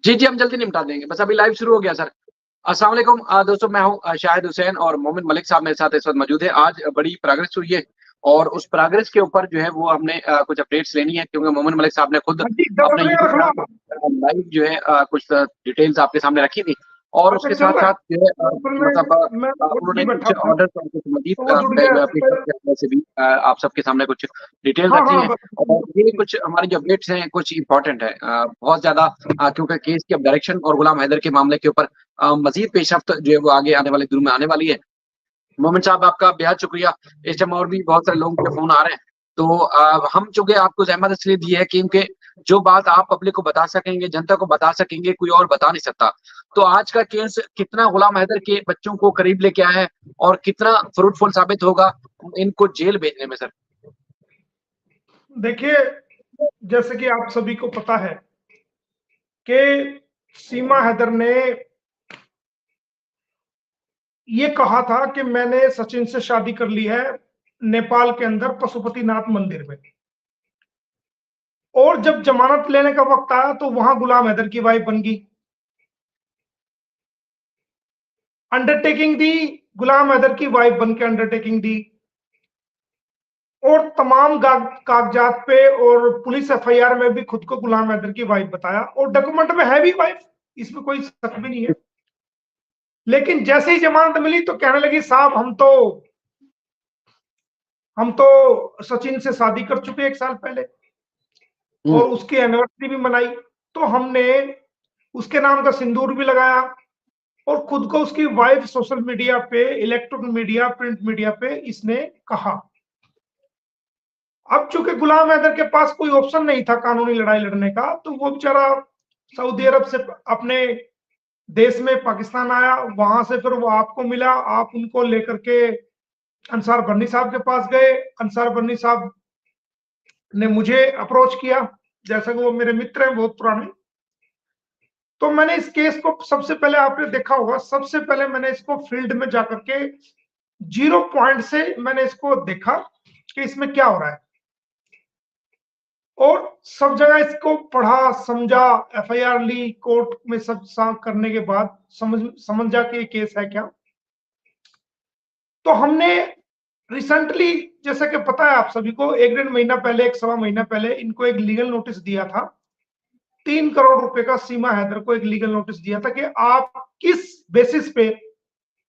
जी, जी, हम जल्दी निपटा देंगे। बस अभी लाइव शुरू हो गया सर। अस्सलाम वालेकुम दोस्तों, मैं हूँ शाहिद हुसैन और मोमिन मलिक साहब मेरे साथ इस वक़्त मौजूद है। आज बड़ी प्रोग्रेस हुई है और उस प्रोग्रेस के ऊपर जो है वो हमने कुछ अपडेट्स लेनी है, क्योंकि मोमिन मलिक साहब ने खुद हाँ जी, अपने डबल यूट्यूब रख लो। चैनल पर लाइव जो है कुछ डिटेल्स आपके सामने रखी थी और अच्छा उसके चल रहा है। साथ-साथ जो है ऊपर मतलब मैं उन्होंने नहीं बैठा कुछ था ऑर्डर्स और कुछ मज़ीद तो वो जुड़ गया अपनी तरफ से अपने से भी आप सबके सामने कुछ डिटेल हाँ रखी हाँ हैं बस। और ये कुछ हमारी जो अपडेट्स हैं कुछ इम्पोर्टेंट है। बहुत ज़्यादा क्योंकि केस की अब डायरेक्शन और गुलाम हैदर के मामले के ऊपर मज़ीद पेशरफ्त जो है वो आगे आने वाले दिनों में आने वाली है। मोमिन साहब आपका बेहद शुक्रिया। इस टाइम और भी बहुत सारे लोगों के फ़ोन आ रहे हैं। तो हम चूँकि आपको ज़हमत इसलिए दी है क्योंकि जो बात आप पब्लिक को बता सकेंगे, जनता को बता सकेंगे, कोई और बता नहीं सकता। तो आज का केस कितना गुलाम हैदर के बच्चों को करीब लेके आया है और कितना फ्रूटफुल साबित होगा इनको जेल भेजने में सर? देखिए, जैसे कि आप सभी को पता है कि सीमा हैदर ने ये कहा था कि मैंने सचिन से शादी कर ली है नेपाल के अंदर पशुपतिनाथ मंदिर में। और जब जमानत लेने का वक्त आया तो वहां गुलाम हैदर की वाइफ बन गई, अंडरटेकिंग दी, गुलाम हैदर की वाइफ बन के अंडरटेकिंग दी और तमाम कागजात पे और पुलिस एफआईआर में भी खुद को गुलाम हैदर की वाइफ बताया और डॉक्यूमेंट में है भी वाइफ, इसमें कोई शक भी नहीं है। लेकिन जैसे ही जमानत मिली तो कहने लगी साहब हम तो सचिन से शादी कर चुके 1 साल पहले हुँ। और उसकी एनिवर्सरी भी मनाई, तो हमने उसके नाम का सिंदूर भी लगाया और खुद को उसकी वाइफ सोशल मीडिया पे, इलेक्ट्रॉनिक मीडिया, प्रिंट मीडिया पे इसने कहा। अब चूंकि गुलाम हैदर के पास कोई ऑप्शन नहीं था कानूनी लड़ाई लड़ने का, तो वो बेचारा सऊदी अरब से अपने देश में पाकिस्तान आया, वहां से फिर वो आपको मिला, आप उनको लेकर के अंसार बन्नी साहब के पास गए। अंसार बन्नी साहब ने मुझे अप्रोच किया, जैसा कि वो मेरे मित्र हैं बहुत पुराने। तो मैंने इस केस को सबसे पहले, आपने देखा होगा, सबसे पहले मैंने इसको फील्ड में जाकर के 0 पॉइंट से मैंने इसको देखा कि इसमें क्या हो रहा है और सब जगह इसको पढ़ा, समझा, एफआईआर ली, कोर्ट में सब साफ करने के बाद समझ जा के ये केस है क्या। तो हमने रिसेंटली, जैसा कि पता है आप सभी को, 1 डेढ़ महीना पहले, 1 सवा महीना पहले इनको एक लीगल नोटिस दिया था। 3 करोड़ रुपए का सीमा हैदर को एक लीगल नोटिस दिया था कि आप किस बेसिस पे,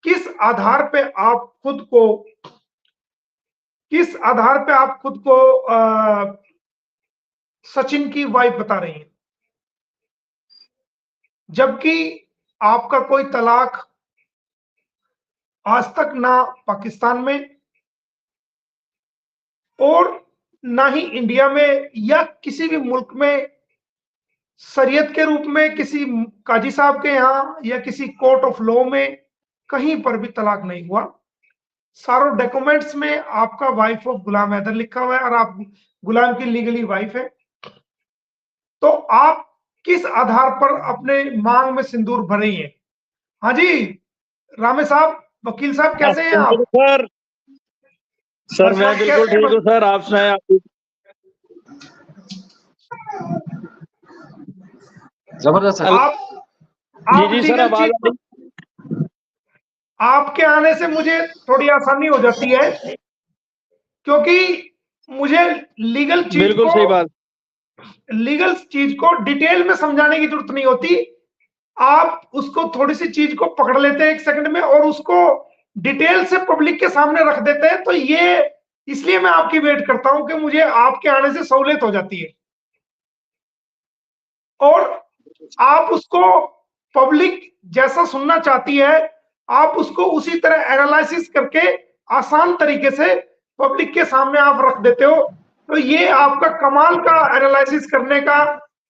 किस आधार पे आप खुद को, किस आधार पे आप खुद को सचिन की वाइफ बता रही हैं, जबकि आपका कोई तलाक आज तक ना पाकिस्तान में और ना ही इंडिया में या किसी भी मुल्क में शरीयत के रूप में किसी काजी साहब के यहाँ या किसी कोर्ट ऑफ लॉ में कहीं पर भी तलाक नहीं हुआ। सारों डॉक्यूमेंट्स में आपका वाइफ ऑफ गुलाम हैदर लिखा हुआ है और आप गुलाम की लीगली वाइफ है। तो आप किस आधार पर अपने मांग में सिंदूर भर रही हैं? हाँ जी, रामे साहब, वकील साहब, कैसे हैं आप? सर सर बस मैं आप बिल्कुल कैसे ठीक हूँ सर, आप सुनाए? आप ज़बरदस्त सर। जी जी सर, लीगल आवाज चीज आ रही? आपके आने से मुझे थोड़ी आसानी हो जाती है, क्योंकि मुझे लीगल चीज बिल्कुल को, सही बात। लीगल चीज को डिटेल में समझाने की जरूरत नहीं होती। आप उसको थोड़ी सी चीज को पकड़ लेते हैं 1 सेकंड में और उसको डिटेल से पब्लिक के सामने रख देते हैं। तो ये इसलिए मैं आपकी वेट करता हूं कि मुझे आपके आने से सहूलियत हो जाती है और आप उसको, पब्लिक जैसा सुनना चाहती है, आप उसको उसी तरह एनालिसिस करके आसान तरीके से पब्लिक के सामने आप रख देते हो। तो ये आपका कमाल का एनालिसिस करने का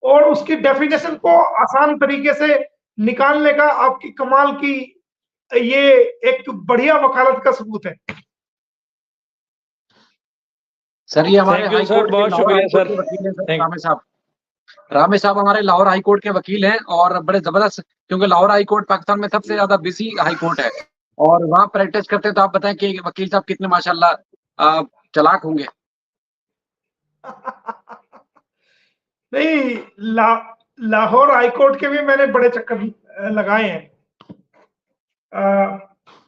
और उसकी डेफिनेशन को आसान तरीके से निकालने का आपकी कमाल की, ये एक बढ़िया वकालत का सबूत है। सर ये हमारे thank you high sir, court के, बहुत लाहौर शुक्रिया हाई कोर्ट सर। के वकील हैं सर थैंक रामे साहब। रामे साहब हमारे लाहौर हाई कोर्ट के वकील हैं और बड़े जबरदस्त, क्योंकि लाहौर हाई कोर्ट पाकिस्तान में सबसे ज्यादा बिजी हाई कोर्ट है और वहाँ प्रैक्टिस करते हैं। तो आप बताएं कि वकील साहब कितने माशाल्लाह चालाक होंगे। नहीं, लाहौर हाईकोर्ट के भी मैंने बड़े चक्कर लगाए हैं।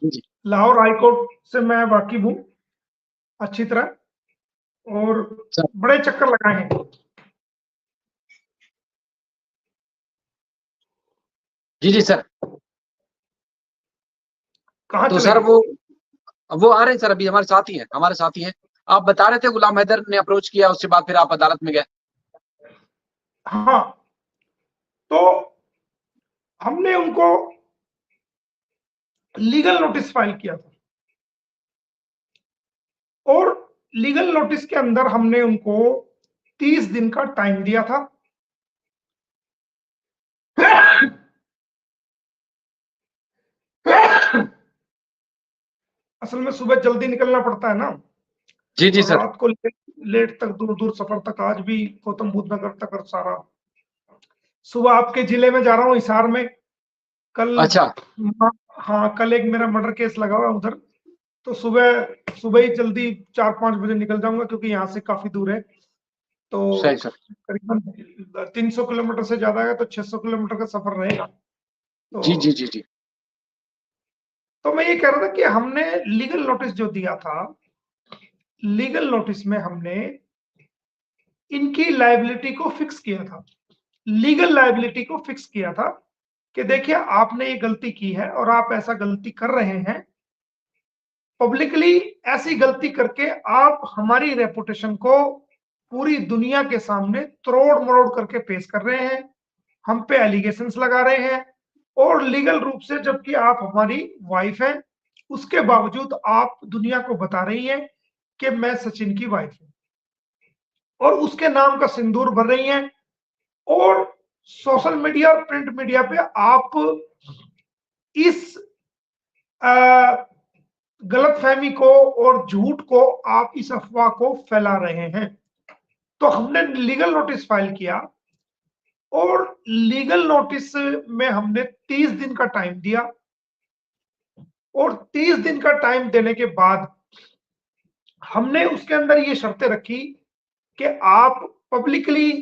जी लाहौर हाईकोर्ट से मैं वाकिफ हूँ अच्छी तरह, और सर। बड़े चक्कर लगाए हैं। जी जी सर। कहाँ तो चले सर गए? वो आ रहे हैं सर, अभी हमारे साथ ही हैं। आप बता रहे थे गुलाम हैदर ने अप्रोच किया, उसके बाद फिर आप अदालत में गए। हाँ, तो हमने उनको लीगल नोटिस फाइल किया था, और लीगल नोटिस के अंदर हमने उनको 30 दिन का टाइम दिया था। असल में सुबह जल्दी निकलना पड़ता है ना, जी जी और सर। रात को लेट तक, दूर दूर सफर तक, आज भी गौतम बुद्ध नगर तक, और सारा सुबह आपके जिले में जा रहा हूँ, हिसार में। कल, अच्छा। हाँ, कल एक मेरा मर्डर केस लगा हुआ है उधर, तो सुबह सुबह ही जल्दी 4-5 बजे निकल जाऊंगा, क्योंकि यहाँ से काफी दूर है। तो सही सर। करीबन 300 किलोमीटर से ज्यादा है, तो 600 किलोमीटर का सफर रहेगा। जी जी तो जी जी। मैं ये कह रहा था कि हमने लीगल नोटिस जो दिया था, लीगल नोटिस में हमने इनकी लायबिलिटी को फिक्स किया था, लीगल लायबिलिटी को फिक्स किया था, कि देखिए आपने ये गलती की है, और आप ऐसा गलती कर रहे हैं, पब्लिकली ऐसी गलती करके आप हमारी रेपुटेशन को पूरी दुनिया के सामने तोड़ मरोड़ करके पेश कर रहे हैं, हम पे एलिगेशंस लगा रहे हैं, और लीगल रूप से जबकि आप हमारी वाइफ हैं, उसके बावजूद आप दुनिया को बता रही हैं कि मैं सचिन की वाइफ हूं, और उसके नाम का सिंदूर भर रही हैं, और सोशल मीडिया और प्रिंट मीडिया पे आप इस गलतफहमी को और झूठ को, आप इस अफवाह को फैला रहे हैं। तो हमने लीगल नोटिस फाइल किया, और लीगल नोटिस में हमने 30 दिन का टाइम दिया, और 30 दिन का टाइम देने के बाद हमने उसके अंदर ये शर्तें रखी कि आप पब्लिकली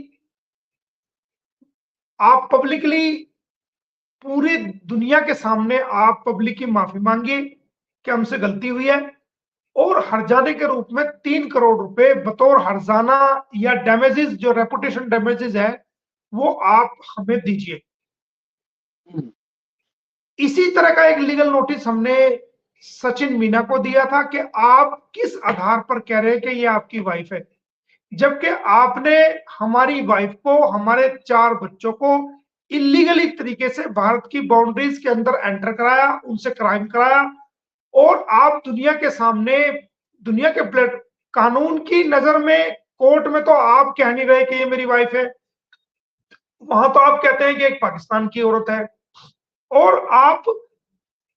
पूरी दुनिया के सामने आप पब्लिक की माफी मांगिए कि हमसे गलती हुई है, और हर्जाने के रूप में 3 करोड़ रुपए बतौर हर्जाना या डैमेजेस, जो रेपुटेशन डैमेजेस है, वो आप हमें दीजिए। हम्म। इसी तरह का एक लीगल नोटिस हमने सचिन मीना को दिया था, कि आप किस आधार पर कह रहे हैं कि ये आपकी वाइफ है, जबकि आपने हमारी वाइफ को, हमारे 4 बच्चों को इलीगली तरीके से भारत की बाउंड्रीज के अंदर एंटर कराया, उनसे क्राइम कराया, और आप दुनिया के सामने, दुनिया के प्लेट कानून की नजर में, कोर्ट में तो आप कह नहीं रहे कि ये मेरी वाइफ है, वहां तो आप कहते हैं कि एक पाकिस्तान की औरत है, और आप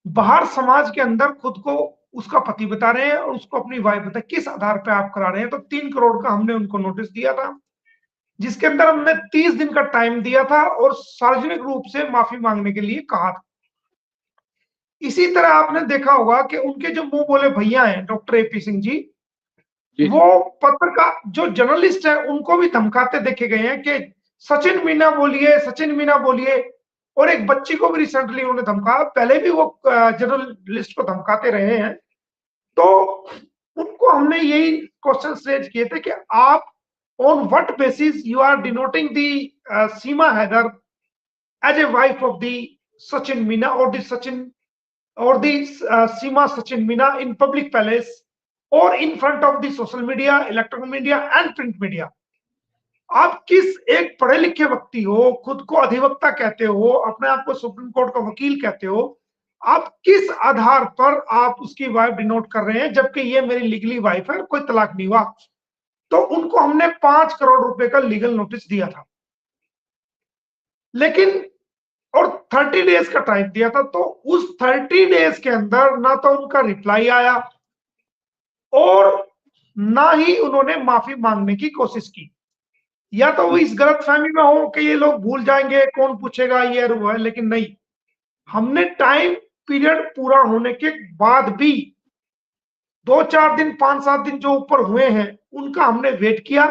बाहर समाज के अंदर खुद को उसका पति बता रहे हैं, और उसको अपनी वाइफ बता, किस आधार पे आप करा रहे हैं? तो 3 करोड़ का हमने उनको नोटिस दिया था, जिसके अंदर हमने 30 दिन का टाइम दिया था, और सार्वजनिक रूप से माफी मांगने के लिए कहा था। इसी तरह आपने देखा होगा कि उनके जो मुंह बोले भैया हैं, डॉक्टर एपी सिंह जी, जी जी। वो पत्रकार, जो जर्नलिस्ट है, उनको भी धमकाते देखे गए हैं कि सचिन मीना बोलिए, सचिन मीना बोलिए, और एक बच्ची को भी रिसेंटली उन्होंने धमकाया, पहले भी वो जर्नलिस्ट को धमकाते रहे हैं। तो उनको हमने यही क्वेश्चन रेज किए थे कि आप on what basis you are denoting the Seema Haider as a wife of the Sachin Meena, और the Sachin, or the Seema Sachin Meena in public palace, or in front of the social media, electronic media and print media. आप किस एक पढ़े लिखे व्यक्ति हो, खुद को अधिवक्ता कहते हो, अपने आप को सुप्रीम कोर्ट का वकील कहते हो, आप किस आधार पर आप उसकी वाइफ डिनोट कर रहे हैं, जबकि ये मेरी लीगली वाइफ है, कोई तलाक नहीं हुआ? तो उनको हमने 5 करोड़ रुपए का लीगल नोटिस दिया था, लेकिन, और 30 डेज का टाइम दिया था। तो उस 30 डेज के अंदर ना तो उनका रिप्लाई आया, और ना ही उन्होंने माफी मांगने की कोशिश की। या तो वो इस गलतफहमी में हो कि ये लोग भूल जाएंगे, कौन पूछेगा, ये वो है, लेकिन नहीं, हमने टाइम पीरियड पूरा होने के बाद भी 2-4 दिन, 5-7 दिन जो ऊपर हुए हैं, उनका हमने वेट किया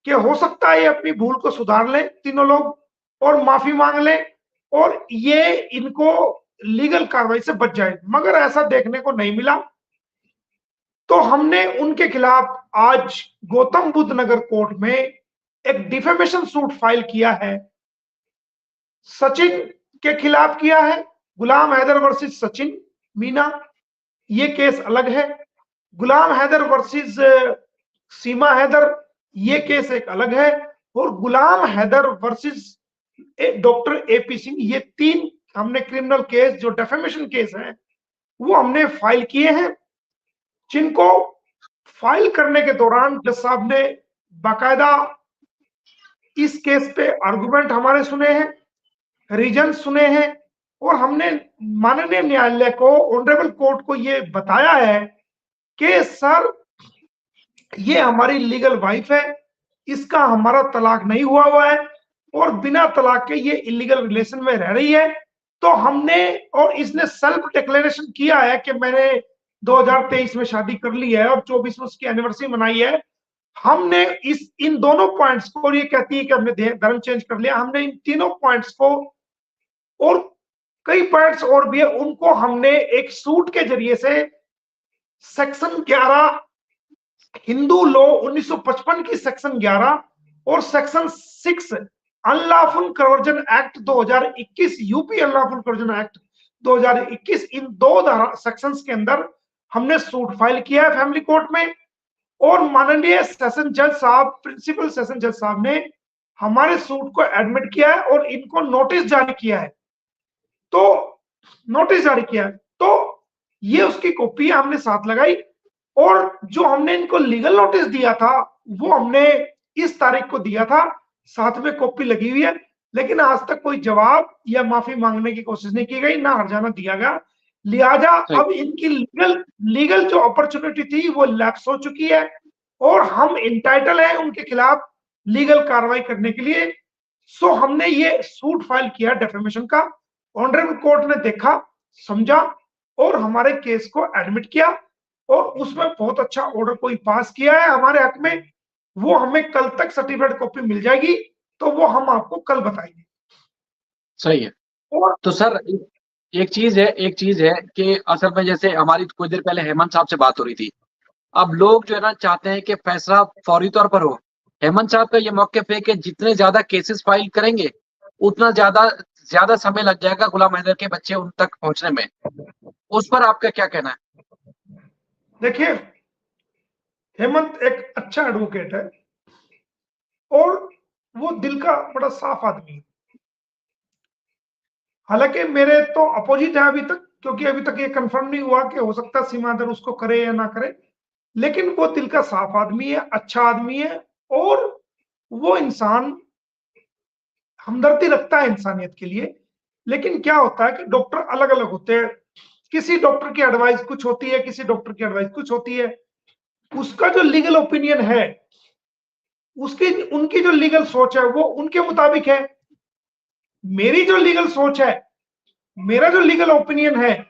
कि हो सकता है ये अपनी भूल को सुधार ले तीनों लोग, और माफी मांग लें और ये इनको लीगल कार्रवाई से बच जाए, मगर ऐसा देखने को नहीं मिला। तो हमने उनके खिलाफ आज गौतम बुद्ध नगर कोर्ट में एक डिफेमेशन सूट फाइल किया है। सचिन के खिलाफ किया है, गुलाम हैदर वर्सेस सचिन मीना, ये केस अलग है। गुलाम हैदर वर्सेस सीमा हैदर, ये केस एक अलग है। और Ghulam Haider versus doctor AP Singh, ये 3 हमने क्रिमिनल केस जो डेफेमेशन केस है वो हमने फाइल किए हैं, जिनको फाइल करने के दौरान जज साहब ने बाकायदा इस केस पे आर्गुमेंट हमारे सुने हैं, रीजन सुने हैं, और हमने माननीय न्यायालय को, ऑनरेबल कोर्ट को ये बताया है कि सर ये हमारी लीगल वाइफ है, इसका हमारा तलाक नहीं हुआ है और बिना तलाक के ये इलीगल रिलेशन में रह रही है। तो हमने, और इसने सेल्फ डिक्लेरेशन किया है कि मैंने 2023 में शादी कर ली है और 24 में उसकी एनिवर्सरी मनाई है। हमने इन दोनों पॉइंट्स को, ये कहती है कि हमने धर्म चेंज कर लिया, हमने इन तीनों पॉइंट्स को और कई पॉइंट्स और भी है, उनको हमने एक सूट के जरिए से सेक्शन 11 हिंदू लॉ 1955 की सेक्शन 11 और section 6 unlawful conversion act 2021, UP unlawful conversion act 2021, इन 2 सेक्शंस के अंदर हमने सूट फाइल किया है फैमिली कोर्ट में। और माननीय सेशन जज साहब, प्रिंसिपल सेशन जज साहब ने हमारे सूट को एडमिट किया है और इनको नोटिस जारी किया है। तो ये उसकी कॉपी हमने साथ लगाई, और जो हमने इनको लीगल नोटिस दिया था वो हमने इस तारीख को दिया था, साथ में कॉपी लगी हुई है, लेकिन आज तक कोई जवाब या माफी मांगने की कोशिश नहीं की गई, ना हर्जाना दिया गया। लिहाजा अब इनकी लीगल जो अपॉर्चुनिटी थी वो लैप्स हो चुकी है और हम इंटाइटल हैं उनके खिलाफ लीगल कार्रवाई करने के लिए। सो हमने ये सूट फाइल किया डेफेमेशन का। ऑनरेबल कोर्ट ने देखा, समझा और हमारे केस को एडमिट किया और उसमें बहुत अच्छा ऑर्डर कोई पास किया है हमारे हक में। वो हमें कल तक सर्टिफाइड कॉपी मिल जाएगी, तो वो हम आपको कल बताएंगे। सही है। और तो सर एक चीज है कि असल में जैसे हमारी कुछ देर पहले हेमंत साहब से बात हो रही थी, अब लोग जो है ना चाहते हैं कि फैसला फौरी तौर पर हो। हेमंत साहब का ये मौक़िफ़ है कि जितने ज्यादा केसेस फाइल करेंगे उतना ज्यादा समय लग जाएगा गुलाम हैदर के बच्चे उन तक पहुंचने में। उस पर आपका क्या कहना है? देखिए, हेमंत एक अच्छा एडवोकेट है और वो दिल का बड़ा साफ आदमी है। हालांकि मेरे तो अपोजिट है अभी तक, क्योंकि अभी तक ये कंफर्म नहीं हुआ कि हो सकता है सीमांध्र उसको करे या ना करे, लेकिन वो दिल का साफ आदमी है, अच्छा आदमी है और वो इंसान हमदर्दी रखता है इंसानियत के लिए। लेकिन क्या होता है कि डॉक्टर अलग अलग होते हैं, किसी डॉक्टर की एडवाइस कुछ होती है, किसी डॉक्टर की एडवाइस कुछ होती है। उसका जो लीगल ओपिनियन है, उनकी जो लीगल सोच है वो उनके मुताबिक है। मेरी जो लीगल सोच है, मेरा जो लीगल ओपिनियन है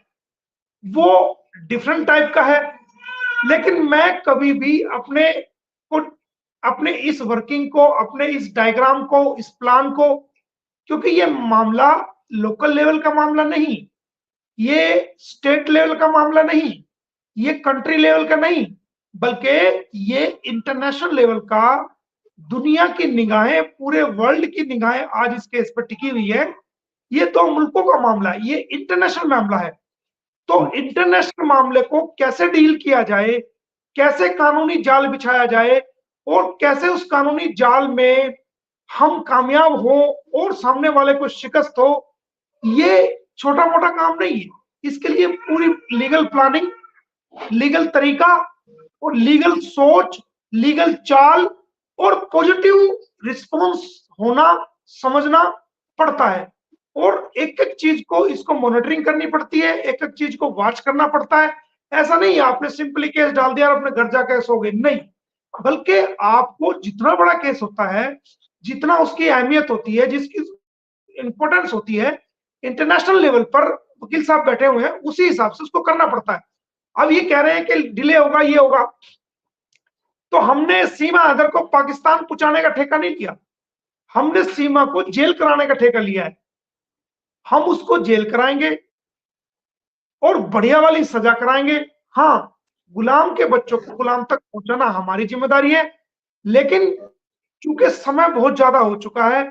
वो डिफरेंट टाइप का है। लेकिन मैं कभी भी अपने इस वर्किंग को, अपने इस डायग्राम को, इस प्लान को, क्योंकि ये मामला लोकल लेवल का मामला नहीं, ये स्टेट लेवल का मामला नहीं, ये कंट्री लेवल का नहीं, बल्कि ये इंटरनेशनल लेवल का, दुनिया की निगाहें, पूरे वर्ल्ड की निगाहें आज इस केस पर टिकी हुई है। ये 2 मुल्कों का मामला है, ये इंटरनेशनल मामला है। तो इंटरनेशनल मामले को कैसे डील किया जाए, कैसे कानूनी जाल बिछाया जाए और कैसे उस कानूनी जाल में हम कामयाब हो और सामने वाले को शिकस्त हो, ये छोटा मोटा काम नहीं है। इसके लिए पूरी लीगल प्लानिंग, लीगल तरीका और लीगल सोच, लीगल चाल और पॉजिटिव रिस्पॉन्स होना, समझना पड़ता है। और एक एक चीज को, इसको मॉनिटरिंग करनी पड़ती है, एक एक चीज को वॉच करना पड़ता है। ऐसा नहीं है आपने सिंपली केस डाल दिया और अपने घर जाके सो गए, नहीं, बल्कि आपको जितना बड़ा केस होता है, जितना उसकी अहमियत होती है, जिसकी इंपॉर्टेंस होती है, इंटरनेशनल लेवल पर वकील साहब बैठे हुए हैं, उसी हिसाब से उसको करना पड़ता है। अब ये कह रहे हैं कि डिले होगा, ये होगा, तो हमने सीमा हैदर को पाकिस्तान पहुंचाने का ठेका नहीं लिया। हमने सीमा को जेल कराने का ठेका लिया है, हम उसको जेल कराएंगे और बढ़िया वाली सजा कराएंगे। हाँ, गुलाम के बच्चों को गुलाम तक पहुंचाना हमारी जिम्मेदारी है, लेकिन चूंकि समय बहुत ज्यादा हो चुका है,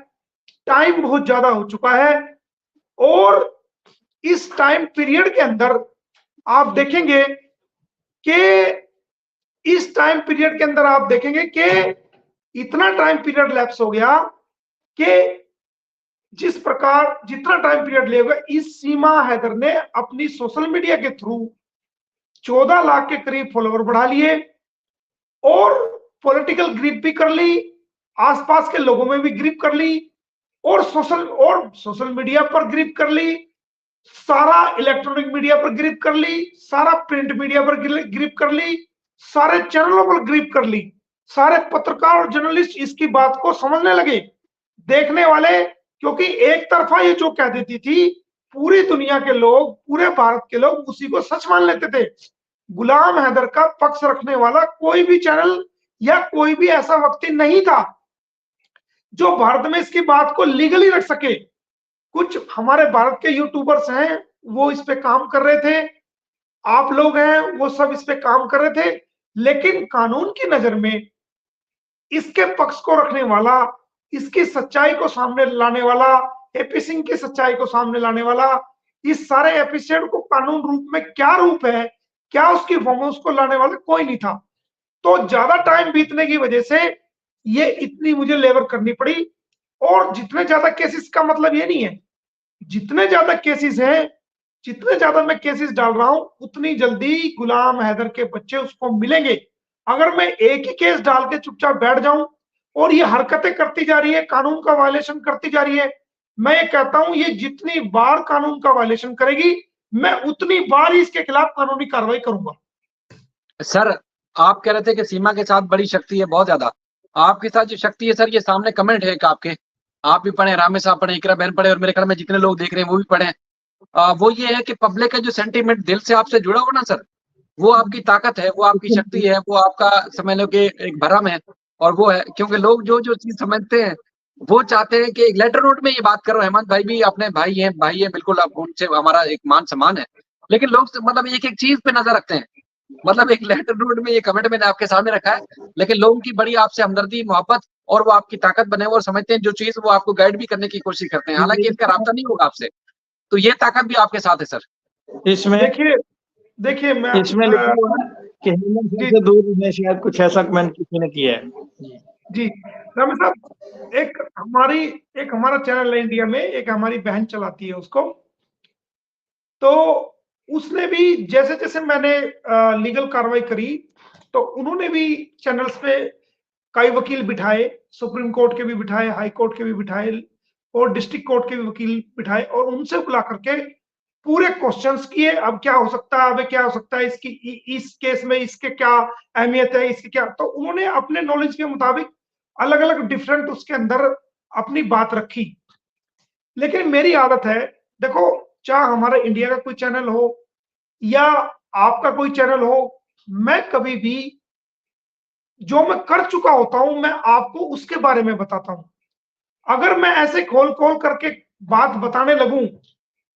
टाइम बहुत ज्यादा हो चुका है, और इस टाइम पीरियड के अंदर आप देखेंगे कि इतना टाइम पीरियड लैप्स हो गया कि जिस प्रकार जितना टाइम पीरियड लेगा, इस सीमा हैदर ने अपनी सोशल मीडिया के थ्रू 14 लाख के करीब फॉलोवर बढ़ा लिए और पॉलिटिकल ग्रिप भी कर ली, आसपास के लोगों में भी ग्रिप कर ली, और सोशल मीडिया पर ग्रिप कर ली, सारा इलेक्ट्रॉनिक मीडिया पर ग्रिप कर ली, सारा प्रिंट मीडिया पर ग्रिप कर ली, सारे चैनलों पर ग्रिप कर ली। सारे पत्रकार और जर्नलिस्ट इसकी बात को समझने लगे, देखने वाले, क्योंकि एक तरफा ये जो कह देती थी, पूरी दुनिया के लोग, पूरे भारत के लोग उसी को सच मान लेते थे। गुलाम हैदर का पक्ष रखने वाला कोई भी चैनल या कोई भी ऐसा व्यक्ति नहीं था जो भारत में इसकी बात को लीगली रख सके। कुछ हमारे भारत के यूट्यूबर्स हैं, वो इस पे काम कर रहे थे, आप लोग हैं, वो सब इस पे काम कर रहे थे, लेकिन कानून की नजर में इसके पक्ष को रखने वाला, इसकी सच्चाई को सामने लाने वाला, एपी सिंह की सच्चाई को सामने लाने वाला, इस सारे एपिसोड को कानून रूप में क्या रूप है, क्या उसकी फॉर्म है, उसको लाने वाला कोई नहीं था। तो ज्यादा टाइम बीतने की वजह से ये इतनी मुझे लेबर करनी पड़ी। और जितने ज्यादा केसेस का मतलब ये नहीं है, जितने ज्यादा केसेस हैं, जितने ज्यादा मैं केसेस डाल रहा हूं, उतनी जल्दी गुलाम हैदर के बच्चे उसको मिलेंगे। अगर मैं एक ही केस डाल के चुपचाप बैठ जाऊं और ये हरकतें करती जा रही है, कानून का वायलेशन करती जा रही है, मैं ये कहता हूं ये जितनी बार कानून का वायलेशन करेगी, मैं उतनी बार ही इसके खिलाफ कानूनी कार्रवाई करूंगा। सर, आप कह रहे थे कि सीमा के साथ बड़ी शक्ति है, बहुत ज्यादा। आपके साथ जो शक्ति है सर, ये सामने कमेंट है एक आपके, आप भी पढ़े, रामेश साहब पढ़े, इकरा बहन पढ़े, और मेरे ख्याल में जितने लोग देख रहे हैं वो भी पढ़े। वो ये है कि पब्लिक का जो सेंटीमेंट दिल से आपसे जुड़ा हो ना सर, वो आपकी ताकत है, वो आपकी शक्ति है, वो आपका समझ लो कि एक भरम है। और वो है क्योंकि लोग जो जो चीज समझते हैं, वो चाहते हैं कि एक लेटर नोट में ये बात करो, हेमंत भाई भी अपने भाई हैं, बिल्कुल, आप उनसे हमारा एक मान सम्मान है, लेकिन लोग मतलब एक एक चीज पे नजर रखते हैं। मतलब एक लेटर नोट में ये कमेंट मैंने आपके सामने रखा है, लेकिन लोगों की बड़ी आपसे हमदर्दी, मोहब्बत, और वो आपकी ताकत बने हुए और समझते हैं जो चीज, वो आपको गाइड भी करने की कोशिश करते हैं, हालांकि इनका राब्ता नहीं होगा आपसे। तो ये ताकत भी आपके साथ है सर। इसमें देखिए मैं इसमें लिखा हुआ है कि हेमंत सिंह से दूर रहने, शायद कुछ ऐसा कमेंट किसी ने किया है। जी रमेश साहब, एक हमारा चैनल है इंडिया में, एक हमारी बहन चलाती है उसको, तो उसने भी जैसे जैसे मैंने लीगल कार्रवाई करी, तो उन्होंने भी चैनल्स पे कई वकील बिठाए, सुप्रीम कोर्ट के भी बिठाए, हाई कोर्ट के भी बिठाए, और डिस्ट्रिक्ट कोर्ट के भी वकील बिठाए, और उनसे बुला करके पूरे क्वेश्चंस किए, अब क्या हो सकता है, अब क्या हो सकता है, इस केस में इसके क्या अहमियत है, इसकी क्या। तो उन्होंने अपने नॉलेज के मुताबिक अलग अलग डिफरेंट उसके अंदर अपनी बात रखी। लेकिन मेरी आदत है, देखो, चाहे हमारा इंडिया का कोई चैनल हो या आपका कोई चैनल हो, मैं कभी भी जो मैं कर चुका होता हूं, मैं आपको उसके बारे में बताता हूं। अगर मैं ऐसे खोल खोल करके बात बताने लगूं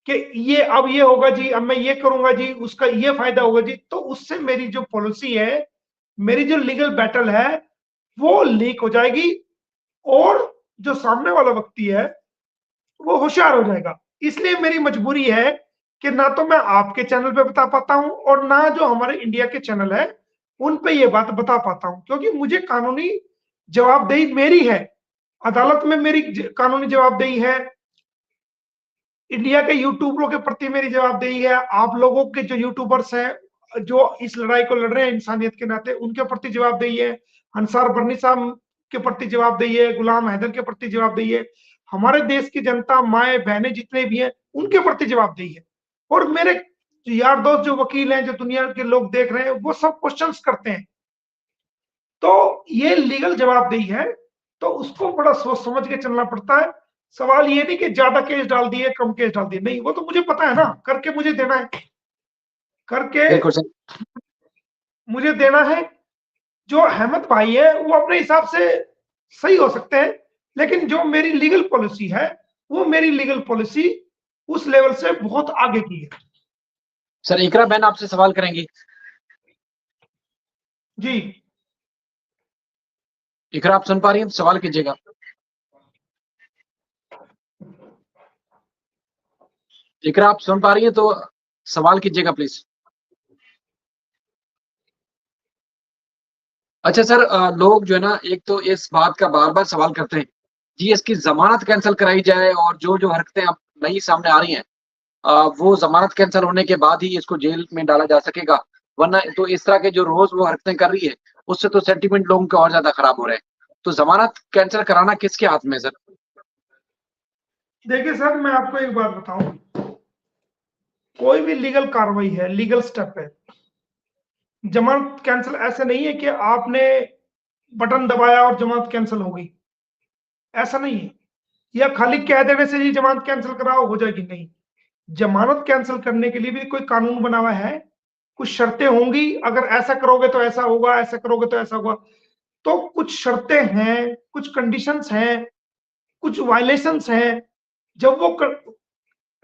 कि ये अब ये होगा जी, अब मैं ये करूंगा जी, उसका ये फायदा होगा जी, तो उससे मेरी जो पॉलिसी है, मेरी जो लीगल बैटल है, वो लीक हो जाएगी, और जो सामने वाला व्यक्ति है वो होशियार हो जाएगा। इसलिए मेरी मजबूरी है कि ना तो मैं आपके चैनल पे बता पाता हूं, और ना जो हमारे इंडिया के चैनल है उन पे ये बात बता पाता हूं, क्योंकि मुझे कानूनी जवाबदेही मेरी है, अदालत में मेरी कानूनी जवाबदेही है, इंडिया के यूट्यूबरों के प्रति मेरी जवाबदेही है, आप लोगों के जो यूट्यूबर्स हैं जो इस लड़ाई को लड़ रहे हैं इंसानियत के नाते, उनके प्रति जवाबदेही है, अंसार बर्नी साहब के प्रति जवाबदेही है, गुलाम हैदर के प्रति जवाबदेही है, हमारे देश की जनता, माए बहनें जितने भी हैं उनके प्रति जवाबदेही है। और मेरे यार दोस्त जो वकील हैं, जो दुनिया के लोग देख रहे हैं, वो सब क्वेश्चंस करते हैं। तो ये लीगल जवाबदेही है, तो उसको बड़ा सोच समझ के चलना पड़ता है। सवाल ये नहीं कि ज्यादा केस डाल दिए, कम केस डाल दिए, नहीं, वो तो मुझे पता है ना, करके मुझे देना है, करके मुझे देना है। जो अहमद भाई है वो अपने हिसाब से सही हो सकते हैं, लेकिन जो मेरी लीगल पॉलिसी है वो मेरी लीगल पॉलिसी उस लेवल से बहुत आगे की है। सर इकरा बहन आपसे सवाल करेंगी। जी इकरा आप सुन पा रही हैं तो सवाल कीजिएगा। इकरा आप सुन पा रही हैं तो सवाल कीजिएगा प्लीज। अच्छा सर, लोग जो है ना एक तो इस बात का बार बार सवाल करते हैं जी इसकी जमानत कैंसिल कराई जाए और जो जो हरकतें अब नई सामने आ रही हैं वो जमानत कैंसिल होने के बाद ही इसको जेल में डाला जा सकेगा, वरना तो इस तरह के जो रोज वो हरकतें कर रही है उससे तो सेंटीमेंट लोगों के और ज्यादा खराब हो रहे हैं। तो जमानत कैंसिल कराना किसके हाथ में है सर? देखिए सर, मैं आपको एक बात बताऊं, कोई भी लीगल कार्रवाई है, लीगल स्टेप है, जमानत कैंसिल ऐसे नहीं है कि आपने बटन दबाया और जमानत कैंसिल हो गई, ऐसा नहीं है। या खाली कह देने से ही जमानत कैंसिल कराओ हो जाएगी, नहीं। जमानत कैंसिल करने के लिए भी कोई कानून बना हुआ है, कुछ शर्तें होंगी, अगर ऐसा करोगे तो ऐसा होगा, ऐसा करोगे तो ऐसा होगा। तो कुछ शर्तें हैं, कुछ कंडीशंस हैं, कुछ वायलेशंस हैं। जब वो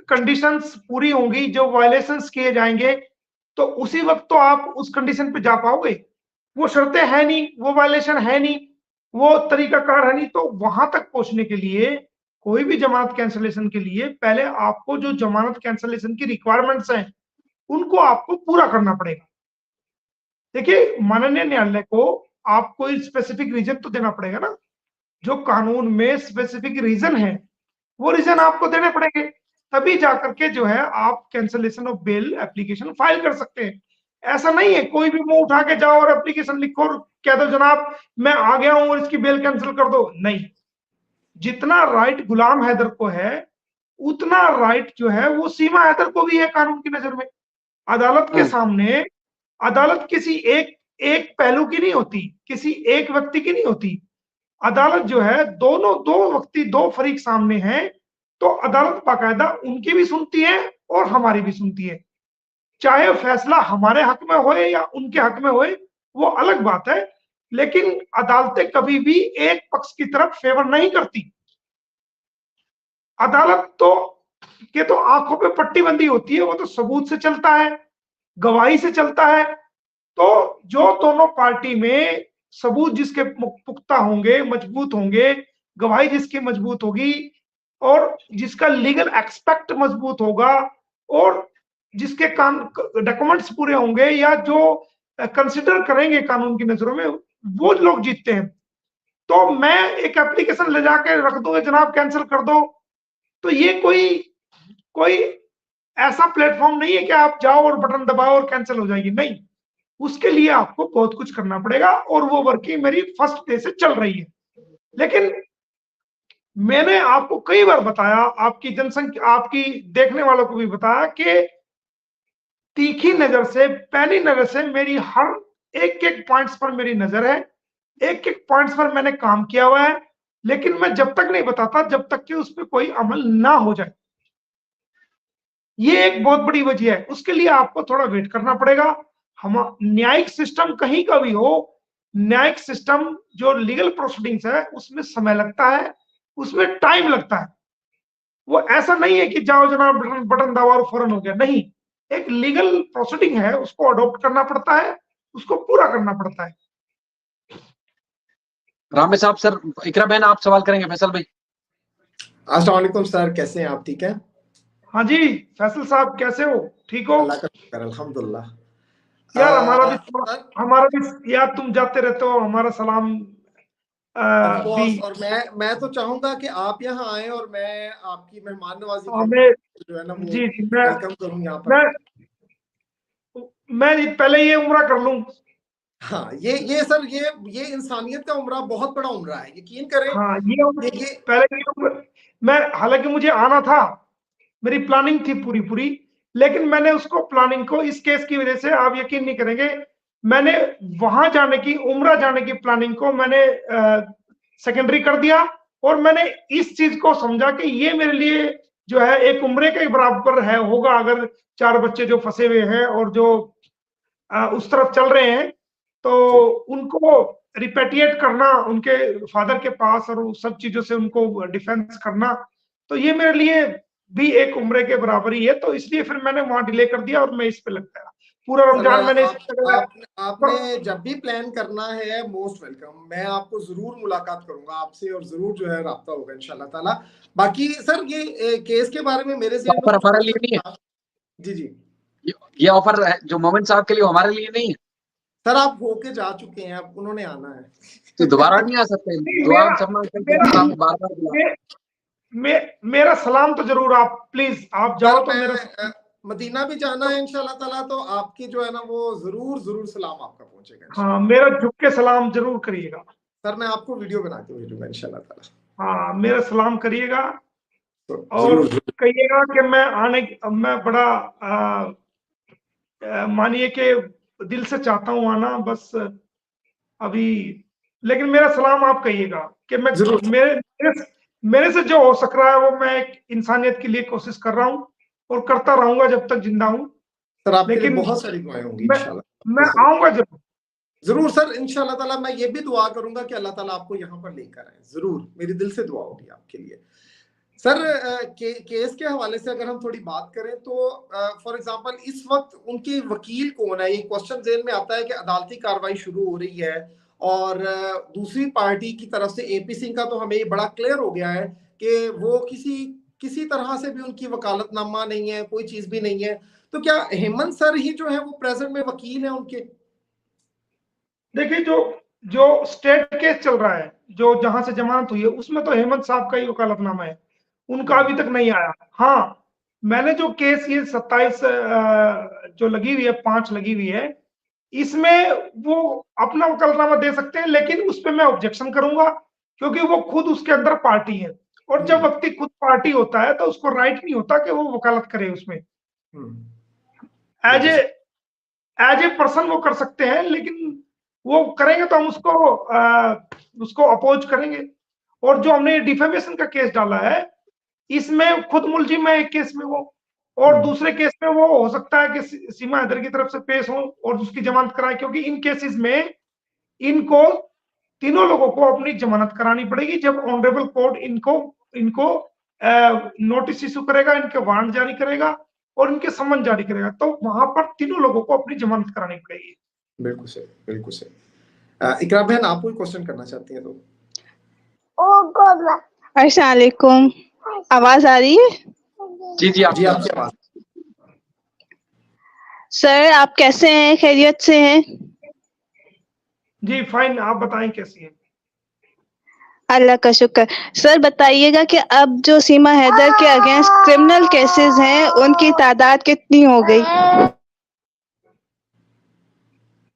कंडीशंस पूरी होंगी, जो वायलेशंस किए जाएंगे, तो उसी वक्त तो आप उस कंडीशन पे जा पाओगे। वो शर्तें है नहीं, वो वायलेशन है नहीं, वो तरीकाकार है नहीं, तो वहां तक पहुंचने के लिए कोई भी जमानत कैंसलेशन के लिए पहले आपको जो जमानत कैंसलेशन की रिक्वायरमेंट्स हैं उनको आपको पूरा करना पड़ेगा। देखिए, माननीय न्यायालय को आपको स्पेसिफिक रीजन तो देना पड़ेगा ना, जो कानून में स्पेसिफिक रीजन है वो रीजन आपको देने पड़ेंगे, तभी जाकर के जो है आप cancellation of bail application file कर सकते हैं। ऐसा नहीं है कोई भी मुंह उठा के जाओ और एप्लीकेशन लिखो और कह दो जनाब मैं आ गया हूं और इसकी बेल कैंसिल कर दो, नहीं। जितना राइट गुलाम हैदर को है उतना राइट जो है वो सीमा हैदर को भी है कानून की नजर में। अदालत के सामने अदालत किसी एक एक पहलू की नहीं होती, किसी एक व्यक्ति की नहीं होती। अदालत जो है दोनों, दो व्यक्ति, दो फरीक सामने हैं, तो अदालत बाकायदा उनकी भी सुनती है और हमारी भी सुनती है। चाहे फैसला हमारे हक में होए या उनके हक में होए वो अलग बात है, लेकिन अदालतें कभी भी एक पक्ष की तरफ फेवर नहीं करती। अदालत तो आंखों पे पट्टी बंदी होती है, वो तो सबूत से चलता है, गवाही से चलता है। तो जो दोनों पार्टी में सबूत जिसके पुख्ता होंगे, मजबूत होंगे, गवाही जिसकी मजबूत होगी और जिसका लीगल एक्सपेक्ट मजबूत होगा और जिसके डॉक्यूमेंट्स पूरे होंगे या जो कंसिडर करेंगे कानून की नजरों में, वो लोग जीतते हैं। तो मैं एक एप्लीकेशन ले जाके रख दूंगा जनाब कैंसिल कर दो, तो ये कोई कोई ऐसा प्लेटफॉर्म नहीं है कि आप जाओ और बटन दबाओ और कैंसिल हो जाएगी, नहीं। उसके लिए आपको बहुत कुछ करना पड़ेगा और वो वर्किंग मेरी फर्स्ट डे से चल रही है। लेकिन मैंने आपको कई बार बताया, आपकी जनसंख्या, आपकी देखने वालों को भी बताया कि तीखी नजर से, पैनी नजर से मेरी हर एक एक पॉइंट्स पर मेरी नजर है, एक एक पॉइंट्स पर मैंने काम किया हुआ है। लेकिन मैं जब तक नहीं बताता जब तक कि उस पर कोई अमल ना हो जाए, ये एक बहुत बड़ी वजह है। उसके लिए आपको थोड़ा वेट करना पड़ेगा। हम न्यायिक सिस्टम कहीं का भी हो, न्यायिक सिस्टम जो लीगल प्रोसीडिंग्स है उसमें समय लगता है, उसमें टाइम लगता है। वो ऐसा नहीं है कि जाओ जनाब बटन दबाओ और फौरन हो गया, नहीं। एक लीगल प्रोसीडिंग है, उसको अडॉप्ट करना पड़ता है, उसको पूरा करना पड़ता है। रामे साहब, सर इकरा बहन आप सवाल करेंगे। फैसल भाई। अस्सलाम वालेकुम सर, कैसे हैं आप? ठीक है? हाँ जी फैसल साहब, कैसे हो? ठीक हो? अल्लाह का शुक्र, अल्हम्दुलिल्लाह। यार हमारा भी यार, तुम जाते रहते हो, हमारा सलाम भी। और मैं तो चाहूंगा कि आप यहाँ आए और मैं आपकी मेहमान नवाजी जो है ना वो जी वेलकम करूं यहाँ पर। मैं पहले ये उम्रा कर लूं। हाँ, ये सर, ये इंसानियत का उम्रा बहुत बड़ा उम्रा है, यकीन करें। हाँ ये पहले मैं, हालांकि मुझे आना था, मेरी प्लानिंग थी पूरी, लेकिन मैंने उसको प्लानिंग को इस केस की वजह से, आप यकीन नहीं करेंगे, मैंने वहां जाने की, उम्रा जाने की प्लानिंग को मैंने सेकेंडरी कर दिया और मैंने इस चीज को समझा कि ये मेरे लिए जो है एक उम्रे के बराबर है, होगा, अगर 4 बच्चे जो फंसे हुए हैं और जो उस तरफ चल रहे हैं तो उनको रिपेटिएट करना उनके फादर के पास और सब चीजों से उनको डिफेंस करना, तो ये मेरे लिए भी एक उम्र के बराबर ही है। तो इसलिए फिर मैंने वहां डिले कर दिया और मैं इस पे लग गया। पूरा रमजान मैंने आपने जब भी प्लान करना है मोस्ट वेलकम। मैं आपको जरूर मुलाकात करूंगा आपसे और जरूर जो है राब्ता होगा इंशाल्लाह ताला। बाकी सर ये केस के बारे में मेरे से हमारे लिए नहीं है। जी जी, ये ऑफर जो मोमिन साहब के लिए हमारे लिए नहीं है सर। आप होके जा चुके हैं, अब उन्होंने आना है तो दोबारा नहीं आ सकते। मेरा सलाम तो जरूर, आप प्लीज आप जाओ तो मेरा मदीना भी जाना है इंशाल्लाह ताला, तो आपकी जो है ना वो जरूर सलाम आपका पहुंचेगा। हाँ, मेरा झुक के सलाम जरूर करिएगा सर। मैं आपको वीडियो बना के भेजूंगा इंशाल्लाह ताला। हाँ, मेरा सलाम करिएगा और कहिएगा कि मैं बड़ा मानिए कि दिल से चाहता हूँ आना, बस अभी। लेकिन मेरा सलाम आप कहिएगा कि मेरे से जो हो सक रहा है वो मैं एक इंसानियत के लिए कोशिश कर रहा हूँ और करता रहूंगा जब तक जिंदा हूँ। सर आपके लिए बहुत सारी दुआएं होंगी इंशाल्लाह। मैं आऊंगा जरूर सर इंशाल्लाह ताला। मैं ये भी दुआ करूंगा कि अल्लाह ताला आपको यहाँ पर लेकर आए, जरूर मेरी दिल से दुआ होगी आपके लिए। सर केस के हवाले से अगर हम थोड़ी बात करें तो फॉर एग्जांपल इस वक्त उनके वकील कौन है, ये क्वेश्चन ज़हन में आता है कि अदालती कार्रवाई शुरू हो रही है और दूसरी पार्टी की तरफ से एपी सिंह का तो हमें ये बड़ा क्लियर हो गया है कि वो किसी तरह से भी उनकी वकालतनामा नहीं है, कोई चीज भी नहीं है। तो क्या हेमंत सर ही जो है वो प्रेजेंट में वकील है उनके? देखिए, जो स्टेट केस चल रहा है, जो जहां से जमानत हुई है, उसमें तो हेमंत साहब का ही वकालतनामा है, उनका अभी तक नहीं आया। हाँ, मैंने जो केस ये 27 जो लगी हुई है, 5 लगी हुई है, इसमें वो अपना वकालतनामा दे सकते हैं, लेकिन उस पर मैं ऑब्जेक्शन करूंगा क्योंकि वो खुद उसके अंदर पार्टी है। और जब व्यक्ति खुद पार्टी होता है तो उसको राइट नहीं होता कि वो वकालत करे उसमें। एज ए पर्सन वो कर सकते हैं, लेकिन वो करेंगे तो हम उसको अपोज करेंगे। और जो हमने डिफेमेशन का केस डाला है, इसमें खुद मुलजिम है एक केस में वो, और दूसरे केस में वो हो सकता है कि सीमा हैदर की तरफ से पेश हो और उसकी जमानत कराए, क्योंकि इन केसेस में इनको तीनों लोगों को अपनी जमानत करानी पड़ेगी। जब ऑनरेबल कोर्ट इनको नोटिस इशू करेगा, इनके वारंट जारी करेगा और इनके समन जारी करेगा, तो वहां पर तीनों लोगों को अपनी जमानत करानी पड़ेगी। बिल्कुल सही, बिल्कुल सही। इकरा बहन, आप कोई क्वेश्चन करना चाहती हैं तो? अस्सलाम वालेकुम, आवाज आ रही है? जी आपकी आवाज। सर आप कैसे हैं, खैरियत से हैं? जी फाइन, आप बताएं कैसी हैं? अल्लाह का शुक्र। सर बताइएगा कि अब जो सीमा हैदर के अगेंस्ट क्रिमिनल केसेस हैं, उनकी तादाद कितनी हो गई?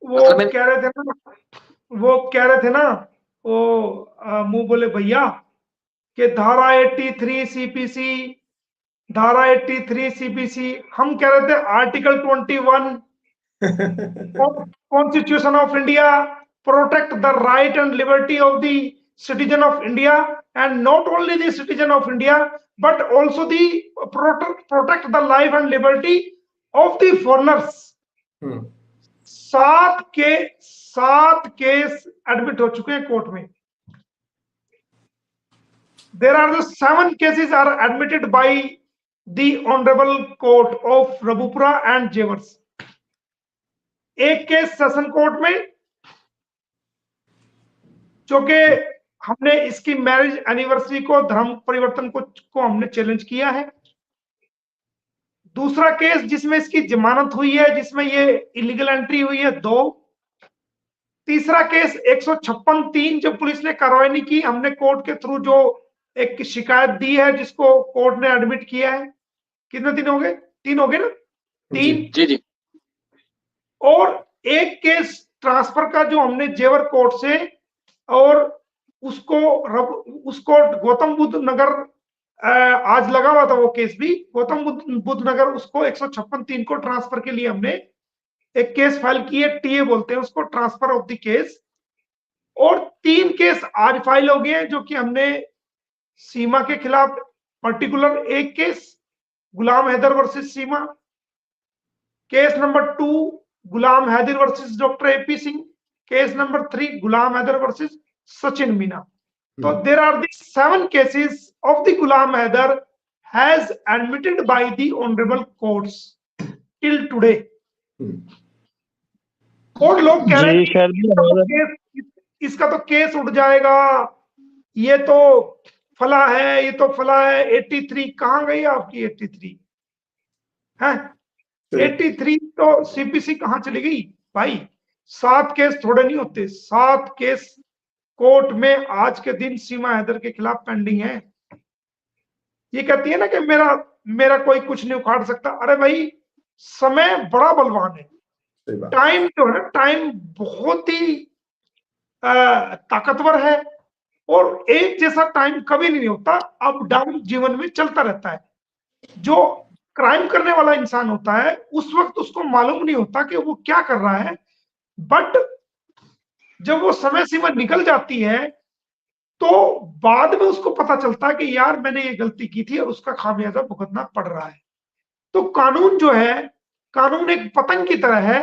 वो कह रहे थे ना वो मुंह बोले भैया कि धारा 83 सीपीसी, धारा 83 सीपीसी, हम कह रहे थे article 21 constitution of India protect the right and liberty of the citizen of India, and not only the citizen of India but also the protect the life and liberty of the foreigners। 7 case admit हो चुके हैं court में। There are the 7 cases are admitted by the honorable court of Rabupura and Jewars। एक case session court में, जो कि हमने इसकी मैरिज एनिवर्सरी को, धर्म परिवर्तन को हमने चैलेंज किया है। दूसरा केस जिसमें इसकी जमानत हुई है, जिसमें ये इलीगल एंट्री हुई है, 2। तीसरा केस 156(3 जब पुलिस ने कार्रवाई नहीं की, हमने कोर्ट के थ्रू जो एक शिकायत दी है जिसको कोर्ट ने एडमिट किया है। कितने दिन हो गए? 3 हो गए ना? 3 जी। और एक केस ट्रांसफर का जो हमने जेवर कोर्ट से, और उसको गौतम बुद्ध नगर आज लगा हुआ था वो केस भी, गौतम बुद्ध नगर, उसको 156(3 को ट्रांसफर के लिए हमने एक केस फाइल की है, टीए बोलते हैं उसको, ट्रांसफर ऑफ द केस। और 3 केस आज फाइल हो गए हैं, जो कि हमने सीमा के खिलाफ पर्टिकुलर एक case Ghulam Haider versus Seema, case number 2 Ghulam Haider versus doctor AP Singh, case number 3 Ghulam Haider versus Sachin Meena. तो there are the 7 cases of the Ghulam Haider has admitted by the honourable courts till today. और लोग कह रहे हैं जी सर, इसका तो केस उठ जाएगा, ये तो फला है, ये तो फला है। 83 कहां गई आपकी 83 है? 83 तो सीपीसी कहां चली गई भाई? 7 केस थोड़े नहीं होते, 7 केस कोर्ट में आज के दिन सीमा हैदर के खिलाफ पेंडिंग है। ये कहती है ना कि मेरा कोई कुछ नहीं उखाड़ सकता। अरे भाई, समय बड़ा बलवान है। टाइम जो है, टाइम बहुत ही ताकतवर है और एक जैसा टाइम कभी नहीं होता, अप डाउन जीवन में चलता रहता है। जो क्राइम करने वाला इंसान होता है उस वक्त उसको मालूम नहीं होता कि वो क्या कर रहा है, बट जब वो समय सीमा निकल जाती है तो बाद में उसको पता चलता है कि यार मैंने ये गलती की थी और उसका खामियाजा भुगतना पड़ रहा है। तो कानून जो है, कानून एक पतंग की तरह है